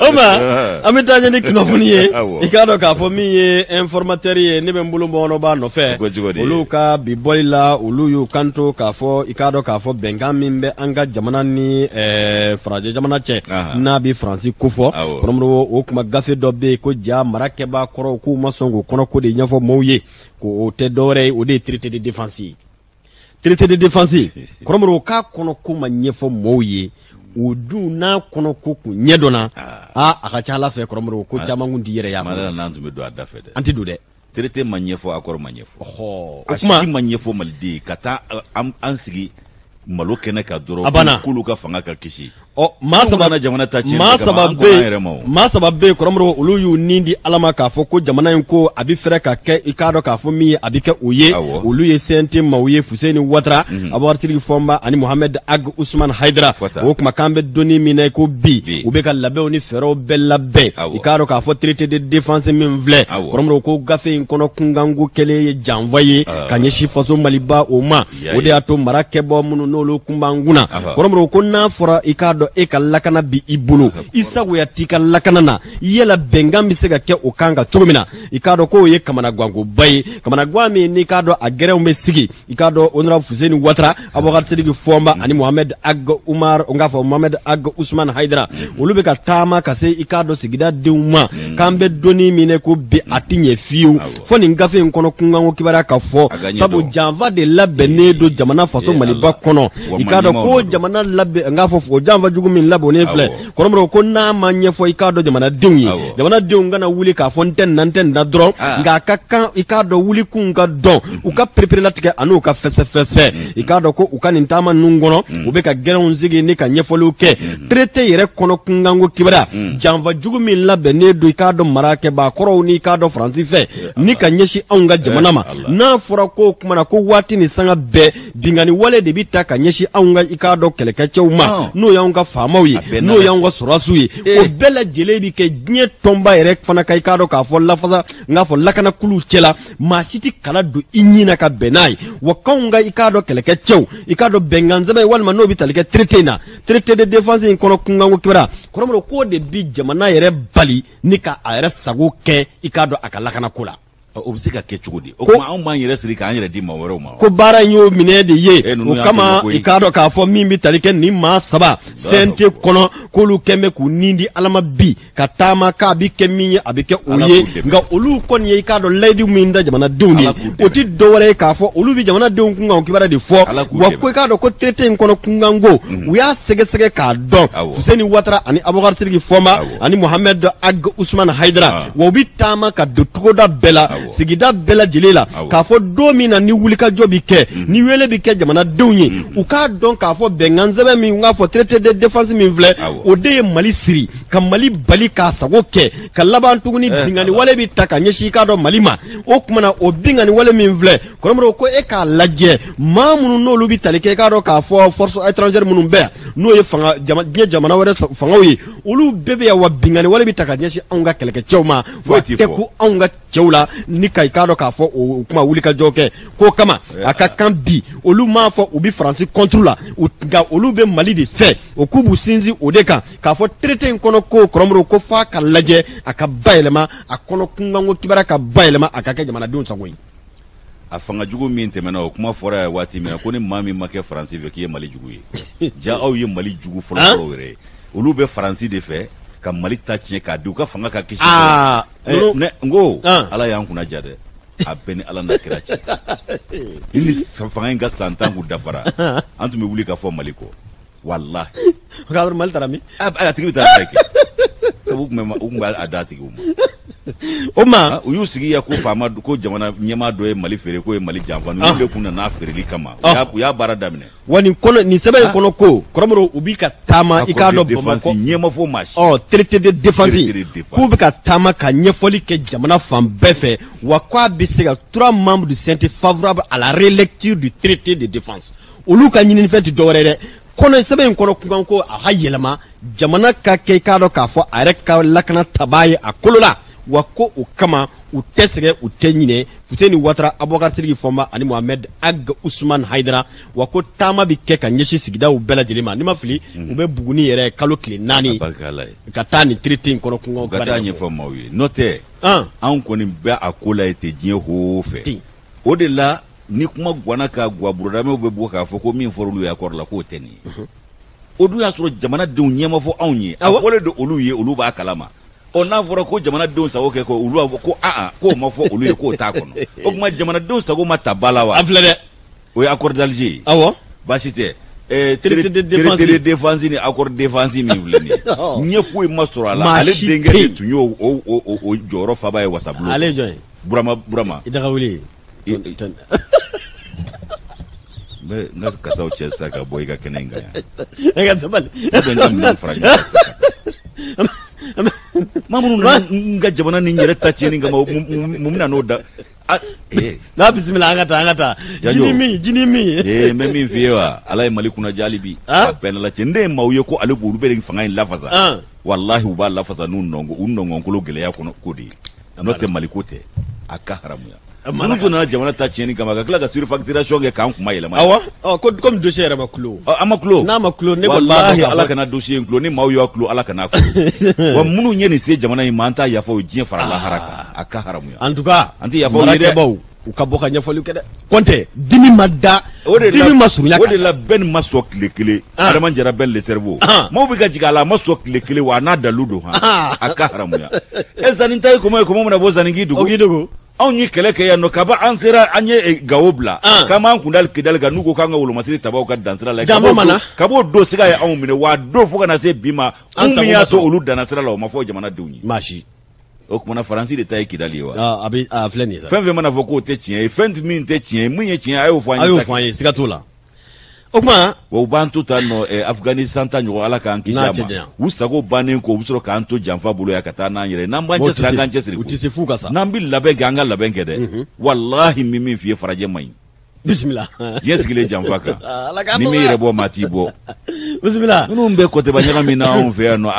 oma amitanya ni kinofuniye ikado ka fo mi informateur ye ne be mbulumbo no ba no fe oluka bibolila uluyu kanto ka fo ikado ka fo bengamimbe anga jamana ni faraje jamana che na bi francis kufo promro o kuma gafe dobbe ko ja marakeba koro ku masongo kono ko de nyafo mowye ko te dore o de traité de défense promro ka kono ko ma nyefo mowye o du na kono ko ku nyedona aka chala fe promro ko chama ngundi yere ya mala na nzume do adafede anti do de traité ma nyefo akor ma nyefo kuma ma nyefo maldi kata ansigi maloke na ka doro kulu ka fanga ka kishi masaba jamana ta ce masaba be koromro uluyu nindi alama ka fo ko jamana yinko abi fere ka ke ikado ka fo mi abi ke uye uluye senti mawye Fuseni Watra abartiri fomba ani Mohamed Ag Usman Haidra o kuma kambe doni mina ko bi ube ka labe oni fero bella be ikado ka fo traité de défense min vle koromro ko gafe in kono kungangu kele janvoye kanyeshi faso maliba o ma ode ato marakebo munu no lo kumbanguna koromro ko na fora ikado e ka lakana bi i bolo isagoya ti ka lakana na yela bengan bi se ka kɛ o kan ka cogo min na i k'a dɔn ko o ye kamana gwanko ba ye kamana gwan min n'i k'a dɔn a gɛrɛnw bɛ sigi i k'a dɔn honorable Fuseni Watara Abubakar Sidiki Fɔnba ani Mohamed Ag Umar on k'a fɔ Mohamed Ag Usman Haidara olu bɛ ka taama ka se i k'a dɔn sigida denw ma k'an bɛ dɔnni minɛ ko bi a ti ɲɛ fiyewu fɔ nin gafe in kɔnɔ kunkanko kibaruya ka fɔ sabu janfa de labɛnnen don jamana faso Maliba kɔnɔ i k'a dɔn ko jamana labɛn n k'a fɔ o janfa jugu min labɛnnen filɛ kɔrɔmɔrɔ ko n'a ma ɲɛfɔ i k'a dɔn jamanadenw ye jamanadenw kana wuli k'a fɔ n tɛ na dɔrɔn nka a ka kan i k'a dɔn wuli kun ka dɔn u ka perepere ani u ka fɛsɛfɛsɛ i k'a dɔn ko u ka nin taama ninnu kɔnɔ u bɛ ka gɛrɛnw sigi ni ka ɲɛfɔliw kɛ traité yɛrɛ kɔnɔ kunkanko kibaruya janfa jugu min labɛnnen don i k'a dɔn marakɛbaakɔrɔw ni k'a dɔn Faransi fɛ ni ka ɲɛsin anw ka jamana ma n'a fɔra ko o kumana ko waati ni sanga bɛɛ bingani wale de bi ta ka ɲɛsin anw ka i k'a dɔn kɛlɛkɛcɛw ma n'o y'anw ka faamaw ye n'o y'anw ka sɔrɔsiw ye o bɛɛ lajɛlen bi kɛ diɲɛ tɔnba yɛrɛ fana ka i k'a dɔn k'a fɔ lafasa n k'a fɔ lakanakuluw cɛla maa si ti kala don i ɲina ka bɛn n'a ye wa k'anw ka i k'a dɔn kɛlɛkɛcɛw i k'a dɔn bɛnkan sɛbɛn walima n'o bi tali kɛ traité in na traité de défense in kɔnɔ kunkanko kibaruya kɔrɔmɔrɔ k'o de bi jamana yɛrɛ bali ni ka a yɛrɛ sago kɛ i k'a dɔn a ka lakanako la o bɛ se ka kɛ cogo di o kuma anw b'an yɛrɛ siri k'an yɛrɛ di maa wɛrɛw ma ko baara in y'o minɛ de ye o kama i k'a dɔn k'a fɔ min bɛ tali kɛ nin maa saba CNT kɔnɔ k'olu kɛn bɛ k'u nin di Ala ma bi ka taama k'a bɛ kɛ min ye a bɛ kɛ o ye nka olu kɔni ye i k'a dɔn layidu min da jamanadenw ye o ti dɔwɛrɛ ye k'a fɔ olu bɛ jamanadenw kunkan kibaruya de fɔ wa ko i k'a dɔn ko traité in kɔnɔ kunkanko u y'a sɛgɛsɛgɛ k'a dɔn Fuseni Watara ani Abubakar Sidiki Fɔnba ani Mohamed Ag Usman Haidara wa u bɛ taama ka don togoda bɛɛ la sigida bɛɛ lajɛlen la k'a fɔ don min na ni wulikajɔ bi kɛ ni wele bi kɛ jamanadenw ye u k'a dɔn k'a fɔ bɛnkan sɛbɛn min k'a fɔ traité de défense min filɛ o de ye Mali siri ka Mali bali k'a sago kɛ ka laban tuguni bingani wale bi ta ka ɲɛsin k'a dɔn Mali ma o kumana o bingani wale min filɛ kɔrɔmɔrɔ ko e k'a lajɛ maa minnu n'olu bi tali kɛ k'a dɔn k'a fɔ force étrangère minnu bɛ yan n'o ye diɲɛ jamana wɛrɛ fangaw ye olu bɛɛ bɛ yan wa bingani wale bi ta ka ɲɛsin anw ka kɛlɛkɛcɛw ma wa tɛ ku anw ka cɛw la ni ka i k'a dɔn k'a fɔ o kuma wulikajɔ kɛ k'o kama a ka kan bi olu m'a fɔ u bi Faransi contre la nka olu bɛ Mali de fɛ o k'u b'u sinsin o de kan k'a fɔ traité in kɔnɔ ko kɔrɔmɔrɔ ko f'a ka lajɛ a ka bayɛlɛma a kɔnɔ kunkanko kibaruya ka bayɛlɛma a ka kɛ jamanadenw sago ye a fanga jugu min tɛmɛna o kuma fɔra yan waati min na ko ni maa min ma kɛ Faransi fɛ k'i ye Mali jugu ye ja aw ye Mali jugu fɔlɔ yɛrɛ olu bɛ Faransi de fɛ ka Mali ta tiɲɛ k'a di u ka fanga ka kisi n ko Ala y'an kunna ja dɛ a bɛɛ ni Ala n'a kira cɛ ni fanga in ka san 10 k'u dafara an tun bɛ wuli ka fɔ Mali kɔ walahi k'a sɔrɔ Mali taara min a tigi bɛ taa n'a ye kɛ sabu u tun b'a d'a tigiw ma o ma u y'u sigi ya ko faama ko jamana ɲɛmaa dɔ ye Mali feere k'o ye Mali janfa n'u de kun nana feereli kama u y'a baara daminɛ wa nin sɛbɛn in kɔnɔ ko kɔrɔmɔrɔ u b'i ka taama i k'a dɔn Bamakɔ ɲɛma fo maa si traité de défense k'u bɛ ka taama ka ɲɛfɔli kɛ jamana fan bɛɛ fɛ wa k'a bɛ se ka 3 membres du CNT favorables à la relecture du traité de défense olu ka ɲinifɛn tɛ dɔwɛrɛ dɛ kɔnɔ sɛbɛn in kɔnɔ kunkan ko a ka yɛlɛma jamana ka kɛ i k'a dɔn k'a fɔ a yɛrɛ ka lakana tabaa ye a kolo la wa ko o kama u tɛ sɛgɛn u tɛ ɲinɛ Fuseni Watara Abubakar Sidiki Fɔnba ani Mohamed Ag Usman Haidara wa ko taama bi kɛ ka ɲɛsin sigidaw bɛɛ lajɛlen ma ni ma fili u bɛ Buguni yɛrɛ kalo tile 4 ka taa nin traité in kɔnɔ kunkan ka taa ɲɛfɔ maaw ye n'o tɛ anw kɔni bɛ a ko la ye ten diɲɛ ho fɛ o de la ni kuma guwana ka guwa burodamɛw bɛ bɔ k'a fɔ ko min fɔra olu ye accord la k'o tɛ nin ye o dun y'a sɔrɔ jamanadenw ɲɛma fɔ anw ye a fɔlen don olu ye olu b'a kalama o n'a fɔra ko jamanadenw sago kɛ ko olu b'a fɔ ko k'o ma fɔ olu ye k'o t'a kɔnɔ o tuma jamanadenw sago ma ta ba la wa an filɛ dɛ o ye accord d'Alger ye baasi tɛ traité de défense ni accord défense min filɛ nin ye ɲɛ foyi ma sɔrɔ a la ale denkɛ de tun y'o jɔyɔrɔ faba ye wasabulon ale jɔn ye Burama i daga wuli n ka kasaw cɛ sisan ka bɔ i ka kɛnɛ in kan yan ka sabali bɛ n ka minɛnw fara ɲɔgɔn kan maa minnu nana n ka jamana ni n yɛrɛ ta tiɲɛni kama mun bɛna n'o da n'a bisimila an ka taa jini min n bɛ min f'i ye wa Ala ye Mali kunna jali bi a bɛɛ na la cɛ n de ye maaw ye ko ale b'olu bɛ de fanga in lafasa walahi u b'a lafasa n'u nɔngɔnkolo gɛlɛya kɔnɔ ko de ye n'o tɛ Mali ko tɛ a ka haramuya Manu donna jamana ta tiɲɛni kama ka tila ka surfacturation kɛ k'an kuma yɛlɛma. Awɔ, comme dossier yɛrɛ ma kulo. A ma kulo. N'a ma kulo ne kɔni wallahi Ala kana dossier in kulo ni maaw y'aw kulo Ala kana kulo. Wa minnu ye nin se jamana in ma an t'a yafa o diɲɛ fara lahara kan a ka haramuya. En tout cas an tɛ yafa o ye dɛ. U ka bɔ ka ɲɛfɔli kɛ dɛ. Kɔnte dimi ma da. Dimi ma surunya kan. O de la bɛɛ ma sɔn tile kelen. Adama Jara bɛɛ le cerveau. Maaw bɛ ka jigin a la a ma sɔn tile kelen wa a n'a dalu don a ka haramuya. Zanin ta ye kɔmɔ ye kɔmɔ min na bɔ zanin k'i dogo. O k'i dogo. Anw ye kɛlɛ kɛ yan nɔ kaba an sera an ye gawo bila k'an m'an kunda Kidali kan n'u ko k'an ka wolomasiri tabaw ka dansira la ka b'o don siga ye anw minɛ wa don fo ka na se bi ma mun min y'a to olu danna sira la o ma fɔ jamanadenw ye. Maasi. O kumana Faransi de ta ye Kidali ye wa. A filɛ nin ye sa. Fɛn fɛn mana fɔ k'o tɛ tiɲɛ ye fɛn min tɛ tiɲɛ ye mun ye tiɲɛ a y'o fɔ an ye. A y'o fɔ an ye siga t'o la. O kuma wa u b'an to tan nɔ Afganistan ta ɲɔgɔn Ala k'an kisi a ma u sago bannen ko u bɛ sɔrɔ k'an to janfa bolo yan ka taa n'an yɛrɛ n'an b'an cɛsiri an k'an cɛsiri u tɛ se fu ka sa n'an bɛ labɛn kɛ an ka labɛn kɛ dɛ walahi min f'i ye farajɛ man ɲi. Bisimila. Diɲɛ sigilen janfa kan ni min yɛrɛ bɔ maa t'i bɔ. Bisimila. Minnu bɛ kɔtɛba ɲaga min na anw fɛ yan nɔ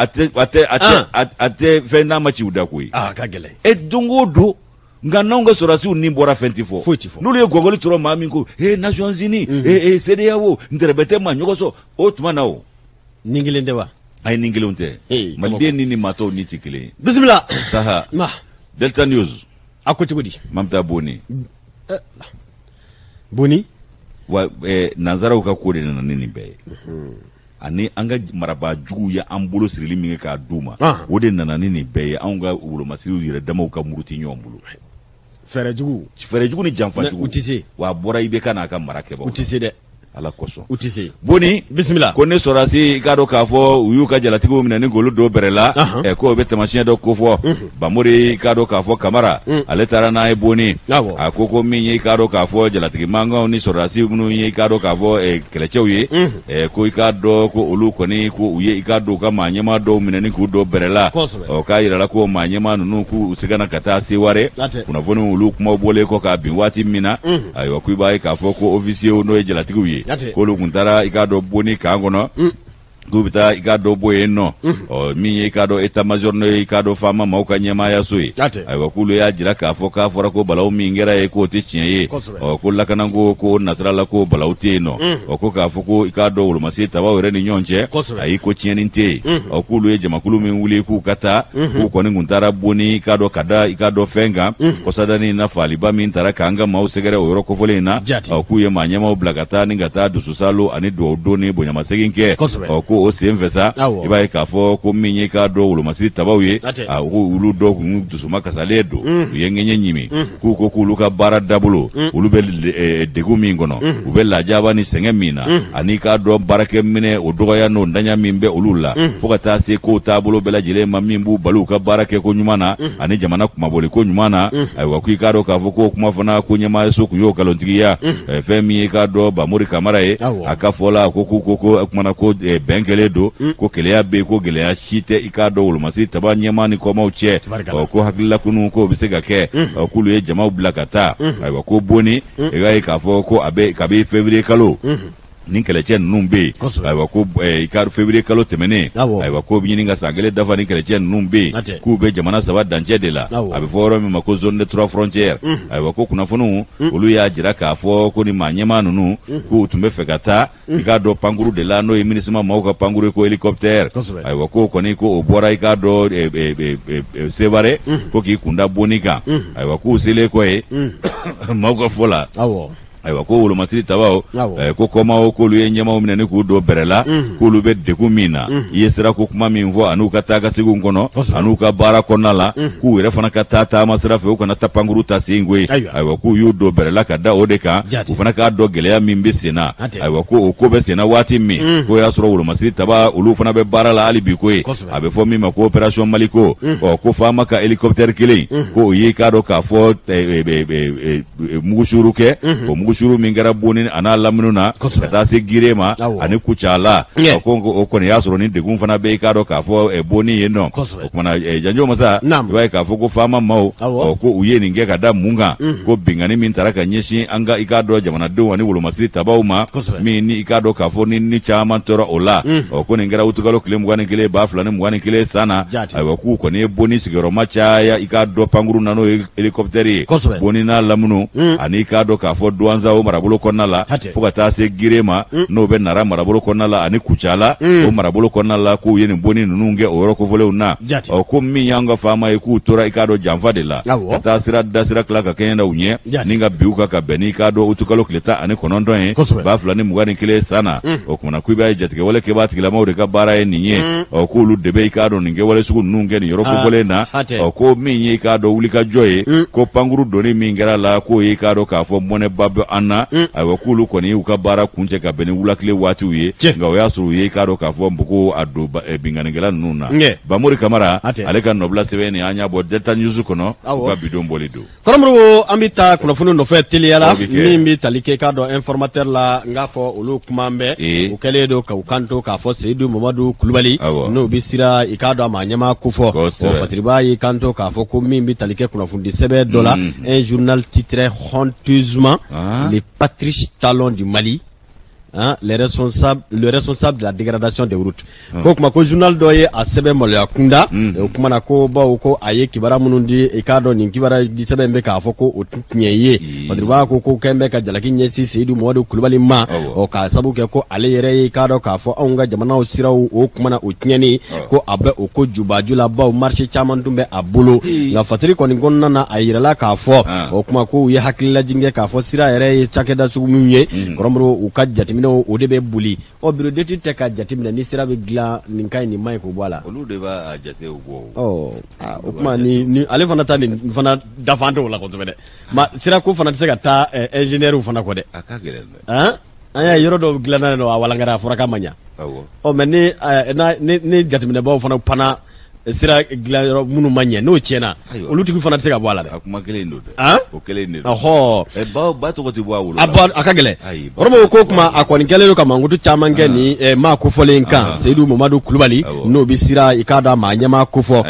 a tɛ fɛn n'a ma ci u da koyi. Ka gɛlɛn. Don o don nka n'anw ka sɔrɔdasiw ni bɔra fɛn ti fɔ. Foyi ti fɔ. N'olu ye gɔngɔli tora maa min ko Nations Unies CEDEAO ntɛrɛbɛ tɛ maa ɲɔgɔn sɔn o tuma na o. Ni kelen tɛ wa. Ayi ni kelenw tɛ. Maliden ni maa tɔw ni tɛ kelen ye. Bisimila. Saha. Delta News. A ko cogo di. Mamta Boni. Boni. Wa nanzaraw ka ko de nana ni nin bɛɛ ye. Ani an ka marabaa jugu ye an bolo sirili min kɛ k'a d'u ma o de nana ni nin bɛɛ ye anw ka wolomasiriw yɛrɛ damaw ka muruti ɲɔgɔn bolo. Fɛrɛjugu ni janfajugu u tɛ se wa a bɔra IBK n'a ka mara kɛbagaw. U tɛ se dɛ. Ala kosɔn. U tɛ se. Boni. Bisimila. Ko ne sɔrɔdasi i k'a dɔn k'a fɔ u y'u ka jalatigiw minɛ ni golo dɔw bɛrɛ la k'o bɛ taamasiyɛn dɔ ko fɔ Bamori i k'a dɔn k'a fɔ Kamara ale taara n'a ye Boni a ko min ye i k'a dɔn k'a fɔ jalatigi mankanw ni sɔrɔdasi minnu ye i k'a dɔn k'a fɔ kɛlɛcɛw ye ko i k'a dɔn ko olu kɔni ko u ye i k'a dɔn u ka maa ɲɛmaa dɔw minɛ ni k'u dɔw bɛrɛ la k'a yirala ko maa ɲɛmaa ninnu k'u seginna ka taa Seware kunnafoni olu kumaw bɔlen kɔ k'a bin waati min na ayiwa k'i b'a ye k'a fɔ ko ofisiyew n'o ye jalatigiw ye k'olu kun taara i k'a dɔn Boni kan kɔnɔ k'u bɛ taa i k'a dɔn bɔ yen nɔ min ye i k'a dɔn état major n'o ye i k'a dɔn faama maaw ka ɲɛmaayaso ye ayiwa k'olu y'a jira k'a fɔ k'a fɔra ko balawu min kɛra ye k'o tɛ tiɲɛ ye ko lakanako ko nasirala ko balawu tɛ yen nɔ ko k'a fɔ ko i k'a dɔn wolomasiri tabaw yɛrɛ ni ɲɔgɔn cɛ ayi ko tiɲɛni tɛ yen k'olu ye jamakulu min wuli k'u ka taa k'u kɔni kun taara Boni i k'a dɔn ka da i k'a dɔn fɛn kan kɔsadani na faliba min taara k'an ka maaw sɛgɛrɛ o yɔrɔ kɔfɔlen in na k'u ye maa ɲɛmaaw bila ka taa ni ka taa dususalo ani dugawu don ni bonyamasegin kɛ ko o sen fɛ sa i b'a ye k'a fɔ ko min ye k'a dɔn wolomasiri tabaw ye ko olu dɔw kun dusuma kasalen don u ye ŋɛɲɛ ɲimi k'u ko k'olu ka baara dabolo olu bɛ degun min kɔnɔ u bɛ lajaba ni sɛgɛn min na ani k'a dɔn baarakɛ minɛ o dɔgɔya n'o ntanya min bɛ olu la fo ka taa se kow taabolo bɛɛ lajɛlen ma min b'u bali u ka baara kɛ ko ɲuman na ani jamana kumaboli ko ɲuman na ayiwa k'i k'a dɔn k'a fɔ ko kuma fana ko ɲɛmaayaso kun y'o nkalontigiya fɛn min ye k'a dɔn Bamori Kamara ye a ka fɔ la ko kumana ko bɛn kɛlen don ko kɛlɛya bɛ yen ko gɛlɛya si tɛ i k'a dɔn wolomasiri taba ɲɛmaa ni kɔmaw cɛ ko hakililakunu k'o bɛ se ka kɛ k'olu ye jamaw bila ka taa ayiwa ko Boni i b'a ye k'a fɔ ko kabi février kalo ni kɛlɛcɛ ninnu bɛ yen ayiwa ko i ka février kalo tɛmɛnen ayiwa ko bɛ ɲini ka san kelen dafa ni kɛlɛcɛ ninnu bɛ yen k'u bɛ jamana saba dancɛ de la a bɛ fɔ yɔrɔ min ma ko zone de trois frontières ayiwa ko kunnafoniw olu y'a jira k'a fɔ ko ni maa ɲɛmaa ninnu k'u tun bɛ fɛ ka taa i k'a dɔn pankuru de la n'o ye MINUSMA maaw ka pankuru ye ko hélicoptère ayiwa ko kɔni ko o bɔra i k'a dɔn Seware ko k'i kunda Boni kan ayiwa k'u selen kɔ ye maaw ka fɔ la ayiwa ko wolomasiri tabaw ko kɔmaw k'olu ye ɲɛmaaw minɛ ni k'u don bɛrɛ la k'olu bɛ degun min na i ye sira ko kuma min fɔ an'u ka taa ka seginw kɔnɔ an'u ka baara kɔnɔna la k'u yɛrɛ fana ka taa taama sira fɛ u kana taa pankuru ta sen koyi ayiwa k'u y'u don bɛrɛ la ka da o de kan u fana k'a dɔn gɛlɛya min bɛ sen na ayiwa ko o ko bɛ sen na waati min k'o y'a sɔrɔ wolomasiri taba olu fana bɛ baara la hali bi ko ye a bɛ fɔ min ma ko opération Maliko ko faama ka hélicoptère kelen ko o ye k'a dɔn k'a fɔ mugusuru kɛ o busuru min kɛra boni ana laminu na ka taa se gire ma ani kucala o kɔni y'a sɔrɔ ni degun fana bɛ i k'a dɔn k'a fɔ boni yen nɔ o kumana janjo masa i b'a ye k'a fɔ ko faama maaw ko u ye nin kɛ ka da mun kan ko bingani min taara ka ɲɛsin an ka i k'a dɔn jamanadenw ani wolomasiri tabaw ma min ni i k'a dɔn k'a fɔ ni caman tɔɔrɔ o la ko nin kɛra utukalo tile 21 2021 san na ayiwa k'u kɔni ye boni sigiyɔrɔma caya i k'a dɔn pankuru na n'o ye helicoptère ye boni n'a lamunu ani i k'a dɔn k'a fɔ douanza o marabolo kɔnɔna la fo ka taa se gire ma n'o bɛ nara marabolo kɔnɔna la ani kucala o marabolo kɔnɔna la k'u ye nin boni ninnu kɛ o yɔrɔ kofɔlenw na ko min y'an ka faama ye k'u tora i k'a dɔn janfa de la ka taa sira dasira tila ka kɛɲɛ na u ɲɛ ni ka biw ka bɛn n'i k'a dɔn utukalo tile 19 ye 2021 san na o kumana k'i b'a ye jatigɛwale kɛbaa tigilamaw de ka baara ye nin ye k'olu de bɛ i k'a dɔn nin kɛwale sugu ninnu kɛ nin yɔrɔ kofɔlen na ko min ye i k'a dɔn wulikajɔ ye ko pankuru doni min kɛra la k'o ye i k'a dɔn k'a fɔ mɔnɛba bɛ an na ayiwa k'olu kɔni y'u ka baara kuncɛ ka bɛn ni wulakile waatiw ye nka o y'a sɔrɔ u ye i k'a dɔn k'a fɔ npogo a don binganikɛla ninnu na Bamori Kamara ale ka nɔbila sɛbɛn nin an y'a bɔ Delta News kɔnɔ u ka bidon bɔli don karamɔgɔ an bɛ taa kunnafoni nɔfɛ teliya la min bɛ tali kɛ k'a dɔn informateur la n k'a fɔ olu kuma bɛɛ u kɛlen don k'u kanto k'a fɔ Seyidu Mamadu Kulubali n'o bɛ sira i k'a dɔn a ma ɲɛma kofɔ Fatiriba y'i kanto k'a fɔ ko min bɛ tali kɛ kunnafoni sɛbɛn dɔ la un journal titré honteusement les Patrice Talon du Mali le responsable de la dégradation des routes ko kuma ko journal dɔ ye a sɛbɛn maloya kunda o kuma na ko bawo ko a ye kibara minnu di i k'a dɔn nin kibara di sɛbɛn bɛ k'a fɔ ko o tiɲɛ ye Fatiriba ko kɛn bɛ ka jalaki ɲɛsin Seyidu Mamadu Kulubali ma k'a sabu kɛ ko ale yɛrɛ ye k'a dɔn k'a fɔ anw ka jamanaw siraw o kuma na o tiɲɛni ko a bɛ o ko jubaju la baw marché caman tun bɛ a bolo nka Fatiri kɔni kɔnɔna na a yirala k'a fɔ o kuma ko u ye hakililajigin kɛ k'a fɔ sira yɛrɛ ye cakɛda sugu min ye kɔrɔmɔrɔ u ka jateminɛ o de bɛ boli bureau d'étude tɛ ka jateminɛ ni sira bɛ dilan nin ka ɲi nin ma ɲi k'o bɔ a la olu de b'a jate o bɔ o kuma ni ale fana ta nin fana dafan t'o la kosɛbɛ dɛ sira ko fana tɛ se ka taa ingénieur fana kɔ dɛ a ka gɛlɛn dɛ an y'a yɔrɔ dɔw dilanna dɔ a walankara a fɔra k'a ma ɲa mais ni jateminɛbaw fana panna sira dilan yɔrɔ minnu ma ɲɛ n'o tiɲɛna olu tigi fana tɛ se ka bɔ a la dɛ a kuma kelen don dɛ o kelen de don ba tɔgɔ tɛ bɔ a wolo a ka gɛlɛn Ɔrɔmɔ ko kuma a kɔni kɛlen don ka mankutu caman kɛ ni maa kofɔlen kan Seyidu Mamadu Kulubali n'o bɛ sira i k'a dɔn a ma ɲɛma kofɔ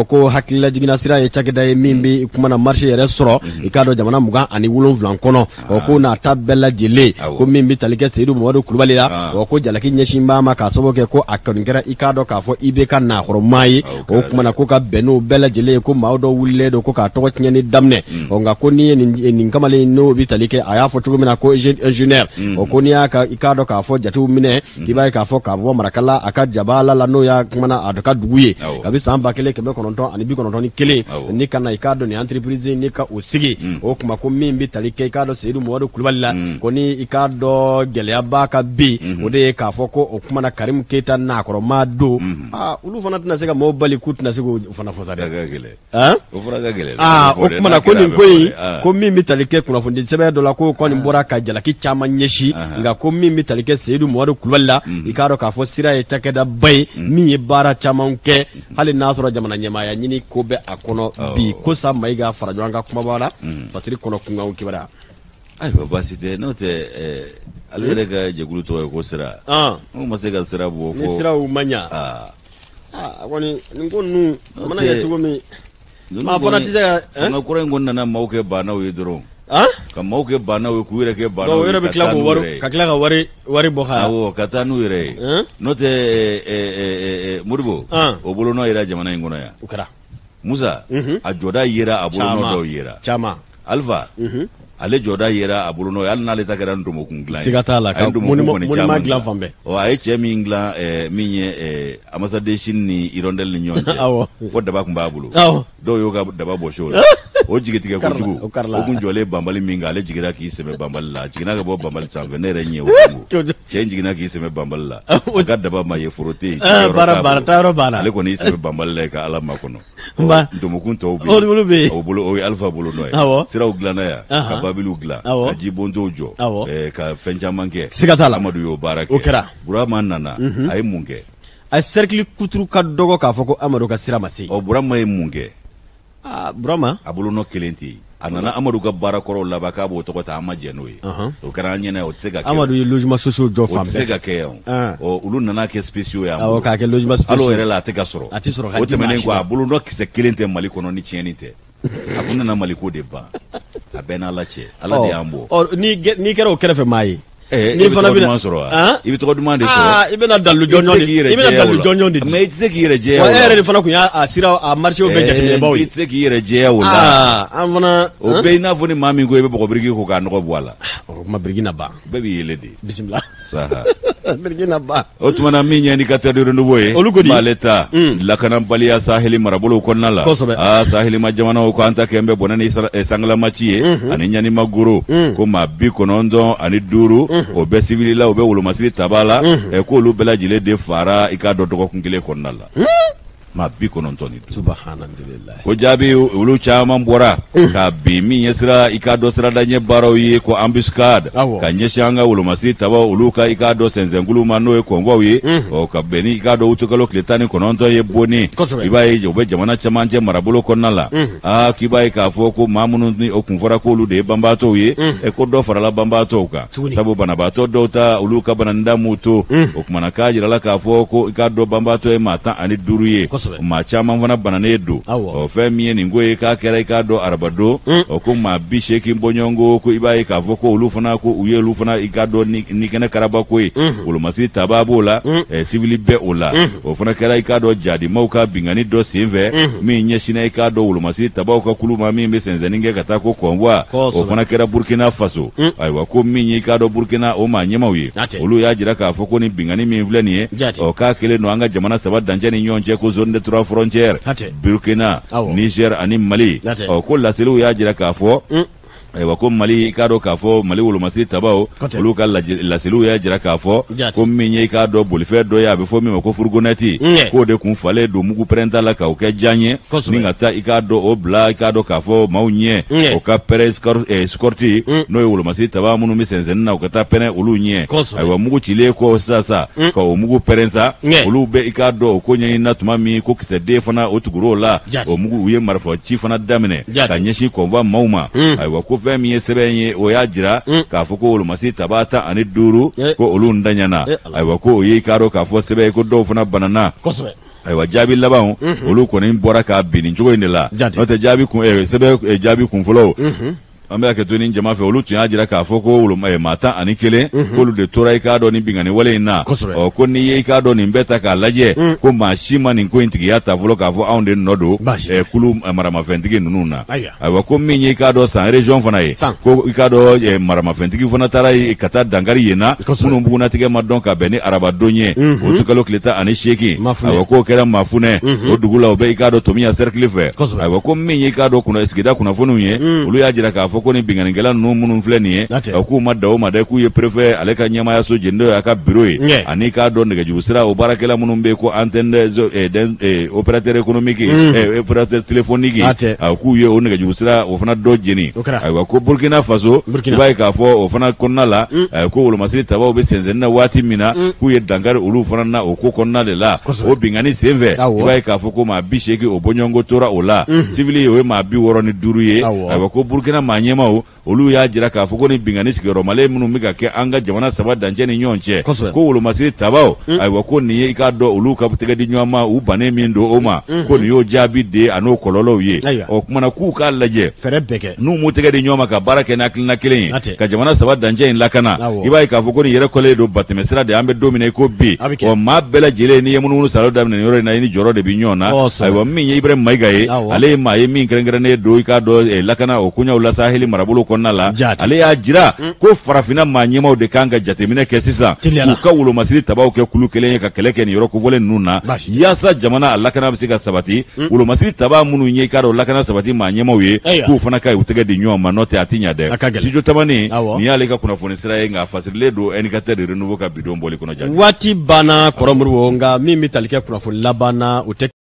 ko hakililajiginna sira ye cakɛda ye min bɛ kuma na marché yɛrɛ sɔrɔ i k'a dɔn jamana 27 kɔnɔ ko n'a ta bɛɛ lajɛlen ko min bɛ tali kɛ Seyidu Mamadu Kulubali la ko jalaki ɲɛsin b'a ma k'a sababu kɛ ko a kɔni kɛra i k'a dɔn k'a fɔ i bɛ ka nakɔrɔmaa ye o kumana ko ka bɛn'o bɛɛ lajɛlen ye ko maa dɔ wulilen don ko k'a tɔgɔ tiɲɛni daminɛ nka ko n'i ye nin kamalen n'o bɛ tali kɛ a y'a fɔ cogo min na ko ingénieur ko n'i y'a i k'a dɔn k'a fɔ jatew minɛ k'i b'a ye k'a fɔ k'a bɔ marakala a ka jabala la n'o y'a kumana a ka dugu ye kabi san 1991 ni kana i k'a dɔn nin entreprise ni ka o sigi o kuma ko min bɛ tali kɛ i k'a dɔn Seyidu Mamadu Kulubali la ko ni i k'a dɔn gɛlɛyaba ka bin o de ye k'a fɔ ko o kumana Karim Keita nakɔrɔmaa don olu fana tɛna se ka mɔgɔw bali k'u tɛna se k'o fana fɔ sa dɛ o fana ka gɛlɛn o kumana ko nin ko in ko min bɛ tali kɛ kunnafoni sɛbɛn dɔ la ko kɔni bɔra ka jalaki caman ɲɛsin nka ko min bɛ tali kɛ Seyidu Mamadu Kulubali la i k'a dɔn k'a fɔ sira ye cakɛda ba ye min ye baara caman kɛ hali n'a sɔrɔ jamana ɲɛmaaya ɲini ko bɛ a kɔnɔ bi ko sa Mayiga fara ɲɔgɔn kan kumaba la Fatiri kɔnɔ kunkanw kibaruya ayiwa baasi tɛ n'o tɛ ale yɛrɛ ka jɛkulu tɔgɔ ye ko sira n'u ma se ka sira bɔ fɔ ni siraw ma ɲa kɔni nin ko ninnu a mana kɛ cogo min maa fana tɛ se ka nka kɔrɔ in kɔni nana maaw kɛ bannaw ye dɔrɔn ka maaw kɛ bannaw ye k'u yɛrɛ kɛ bannaw ye yɛrɛ bɛ tila ka tila ka wari bɔ ka taa n'u yɛrɛ ye n'o tɛ Modibo o bolonɔ yera jamana in kɔnɔ yan o kɛra Musa a jɔda yera a bolonɔ dɔw yera caman Alpha ale jɔda yera a bolonɔ ye hali n'ale ta kɛra ndomokun dilan ye siga t'a la ka monument dilan fan bɛɛ a ye cɛ min dilan min ye ambassadeur Chine ni hirondelle ni ɲɔgɔn cɛ fo daba tun b'a bolo dɔw y'o ka daba bɔsi o la o jigitigɛ kojugu o kun jɔlen banbali min kan ale jiginna k'i sɛmɛ banbali la a jiginna ka bɔ banbali sanfɛ ne yɛrɛ ɲɛ o kungo cɛ in jiginna k'i sɛmɛ banbali la a ka daba ma ye foro tɛ yen taayɔrɔ banna ale kɔni y'i sɛmɛ banbali la ka ala makɔnɔ ndomokun tɔw bɛ yen o bolo o ye Alpha bolo nɔ ye siraw dilanna yan ka babiliw dilan ka jibontow jɔ ka fɛn caman kɛ siga t'a la Amadu y'o baara kɛ o kɛra Burama nana a ye mun kɛ a cercle kuturu ka dɔgɔ k'a fɔ ko Amadu ka sira ma se Burama ye mun kɛ Burama a bolonɔ kelen tɛ yen anana Amadou ka bara koro la baka bo to ko ta amajeno yi o kara nyene o tsega ke Amadou logement social do fam tsega ke o ulu nana ke spéciaux ya o ka ke logement spéciaux alo yere la te ka soro ati soro o te menen ko abulu no kise kilente mali kono ni tienite akuna na mali ko de ba abena la che ala de ambo ni kera o kerefe mai ni fana bi ibi to demand de to ibena dalu jonyo de mais tse ki yere je wa ere ni fana kunya asira a marché o beja tine bawi tse ki yere je wala amana o be na foni mami go be ko brigi ko ka no wala o ma brigi na ba be bi yele de bismillah saha brigi na ba o tuma mi nyani ka tade renouveau e baleta la kana baliya saheli marabolo konna la saheli majamana ko anta kembe bonani sangla machi ani nyani maguru ko mabi konondo ani duru o be civil la o be wolo masiri tabala e ko lu bela jile de fara ika do to ko kungile konna la ma bi konontoni subhanallah o jabi ulu chama mbora ka bi mi yesra ika do sra danye barawi ko embuscade ka nyeshanga ulu masiri taba ulu ka ika do senzengulu mano e konvo wi o ka beni ika do utukalo kletani kononto ye boni ibai je obe jamana chamanje marabulo konnala kibai ka foko mamunu ni okunfora ko ulu de bambato wi e ko do farala bambato ka sabu bana bato do ta ulu ka bananda muto okumana ka jira la ka foko ika do bambato e mata ani duruye ma chama fana banane do o fe mi ni ngoye ka kera ka do arbado o ko ma bi sheki mbonyongo ko ibaye ka voko ulu fana ko uye ulu fana ika do ni kena karaba ko ulu masiri tababola civil be ola o fana kera ika do jadi mauka bingani do seve mi nyeshina ika do ulu masiri tabako kuluma mi mbe senzaninge kata ko konwa o fana kera Burkina Faso aiwa ko mi ika do Burkina o ma nyema wi ulu ya jira ka foko ni bingani mi mvleni o ka kele no anga jamana sabat danjani nyonje ko zone de 3 frontières Burkina Niger ani Mali ko la selu ya jira ka fo ko Mali ikado ka fo Mali wolo masiri tabao olu ka la selu ya jira ka fo ko minye ikado bolife do ya be fo mi ko furgoneti ko de kun fale do mugu prenta la ka o ke janye ninga ta ikado o bla ikado ka fo maunye o ka presse escorti no wolo masiri taba munu mi senzen na o ka ta pene olu nye aywa mugu chile ko sasa ka o mugu perensa olu be ikado ko nye na tuma mi ko kise de fana o tuguro la o mugu uye marfo chi fana damene ka nyeshi konva mauma aywa ko femi yesebenye o yajira ka foko olu masiri tabata ani duru ko olu ndanyana aywa ko yi karo ka fo sebe ko do funa banana aywa jabi laban olu ko ni bora ka bini jogo indela no te jabi kun sebe jabi kun folo ambe ke tuni jama fe olu tun ajira ka foko ulu mata ani kele olu de tora ikado ni bingani wale na o ko ni ye ikado ni mbeta ka laje ko mashima ni ko intigi ya tavulo ka fo aunde nodo kulu marama fentigi nununa awa ko minye ikado san region fana ye ko ikado marama fentigi fana tara ikata dangari yena munu mbuna tige madon ka beni araba donye o tukalo kleta ani sheki awa ko kera mafune o dugula obe ikado tomiya circle fe awa ko minye ikado kuna eskida kuna fonu ye ulu ya jira ka foko ni bingani ngela no munu fleni ye ku madda o madda ku ye préfet aleka nyama ya so jendo ya ka bureau ye ani ka do ndege jusira o barakela munu be ko antenne opérateur économique opérateur téléphonique ku ye o ndege jusira o fana do jeni aywa ko Burkina Faso bay ka fo o fana konnala ko wolo masiri taba o be senzenna wati mina ku ye dangare ulu fana na o ko konnale la o bingani seve bay ka fo ko ma bisheki o bonyongo tora o la civili o ma bi woro ni duru ye aywa ko Burkina nyema olu ya jira ka foko ni bingani sigero male munu mika ke anga jamana saba danje ni nyonche ko wolo masiri tabao aywa ko ni ye ikado olu ka tege di nyama u bane mindo oma ko ni yo jabi de ano kololo ye o kuma na ku ka laje ferebeke nu mu tege di nyama ka barake na klina kilin ka jamana saba danje in lakana iba ka foko ni yere kole do batemesra de ambe domine ko bi o ma bela jele ni yemunu salo damne yore na ni joro de binyona aywa minye Ibrahim Maigaye ale ma ye min krengre ne do ikado lakana o kunya ula saheli marabulo konna la ale ya jira ko farafina manyema o de kanga jatemine ke sisa ka wulo masiri tabaw ke kulu kelen ka keleke ni yoro ko volen nuna yasa jamana alakana bisika sabati wulo masiri taba munu nye karo lakana sabati manyema we ku fana kai utege di nyoma note atinya de sijo tamani ni ale ka kuna fonisira nga fasile do enikateur de renouveau ka bidon boli kono jani wati bana koromru nga mimi talike kuna fon labana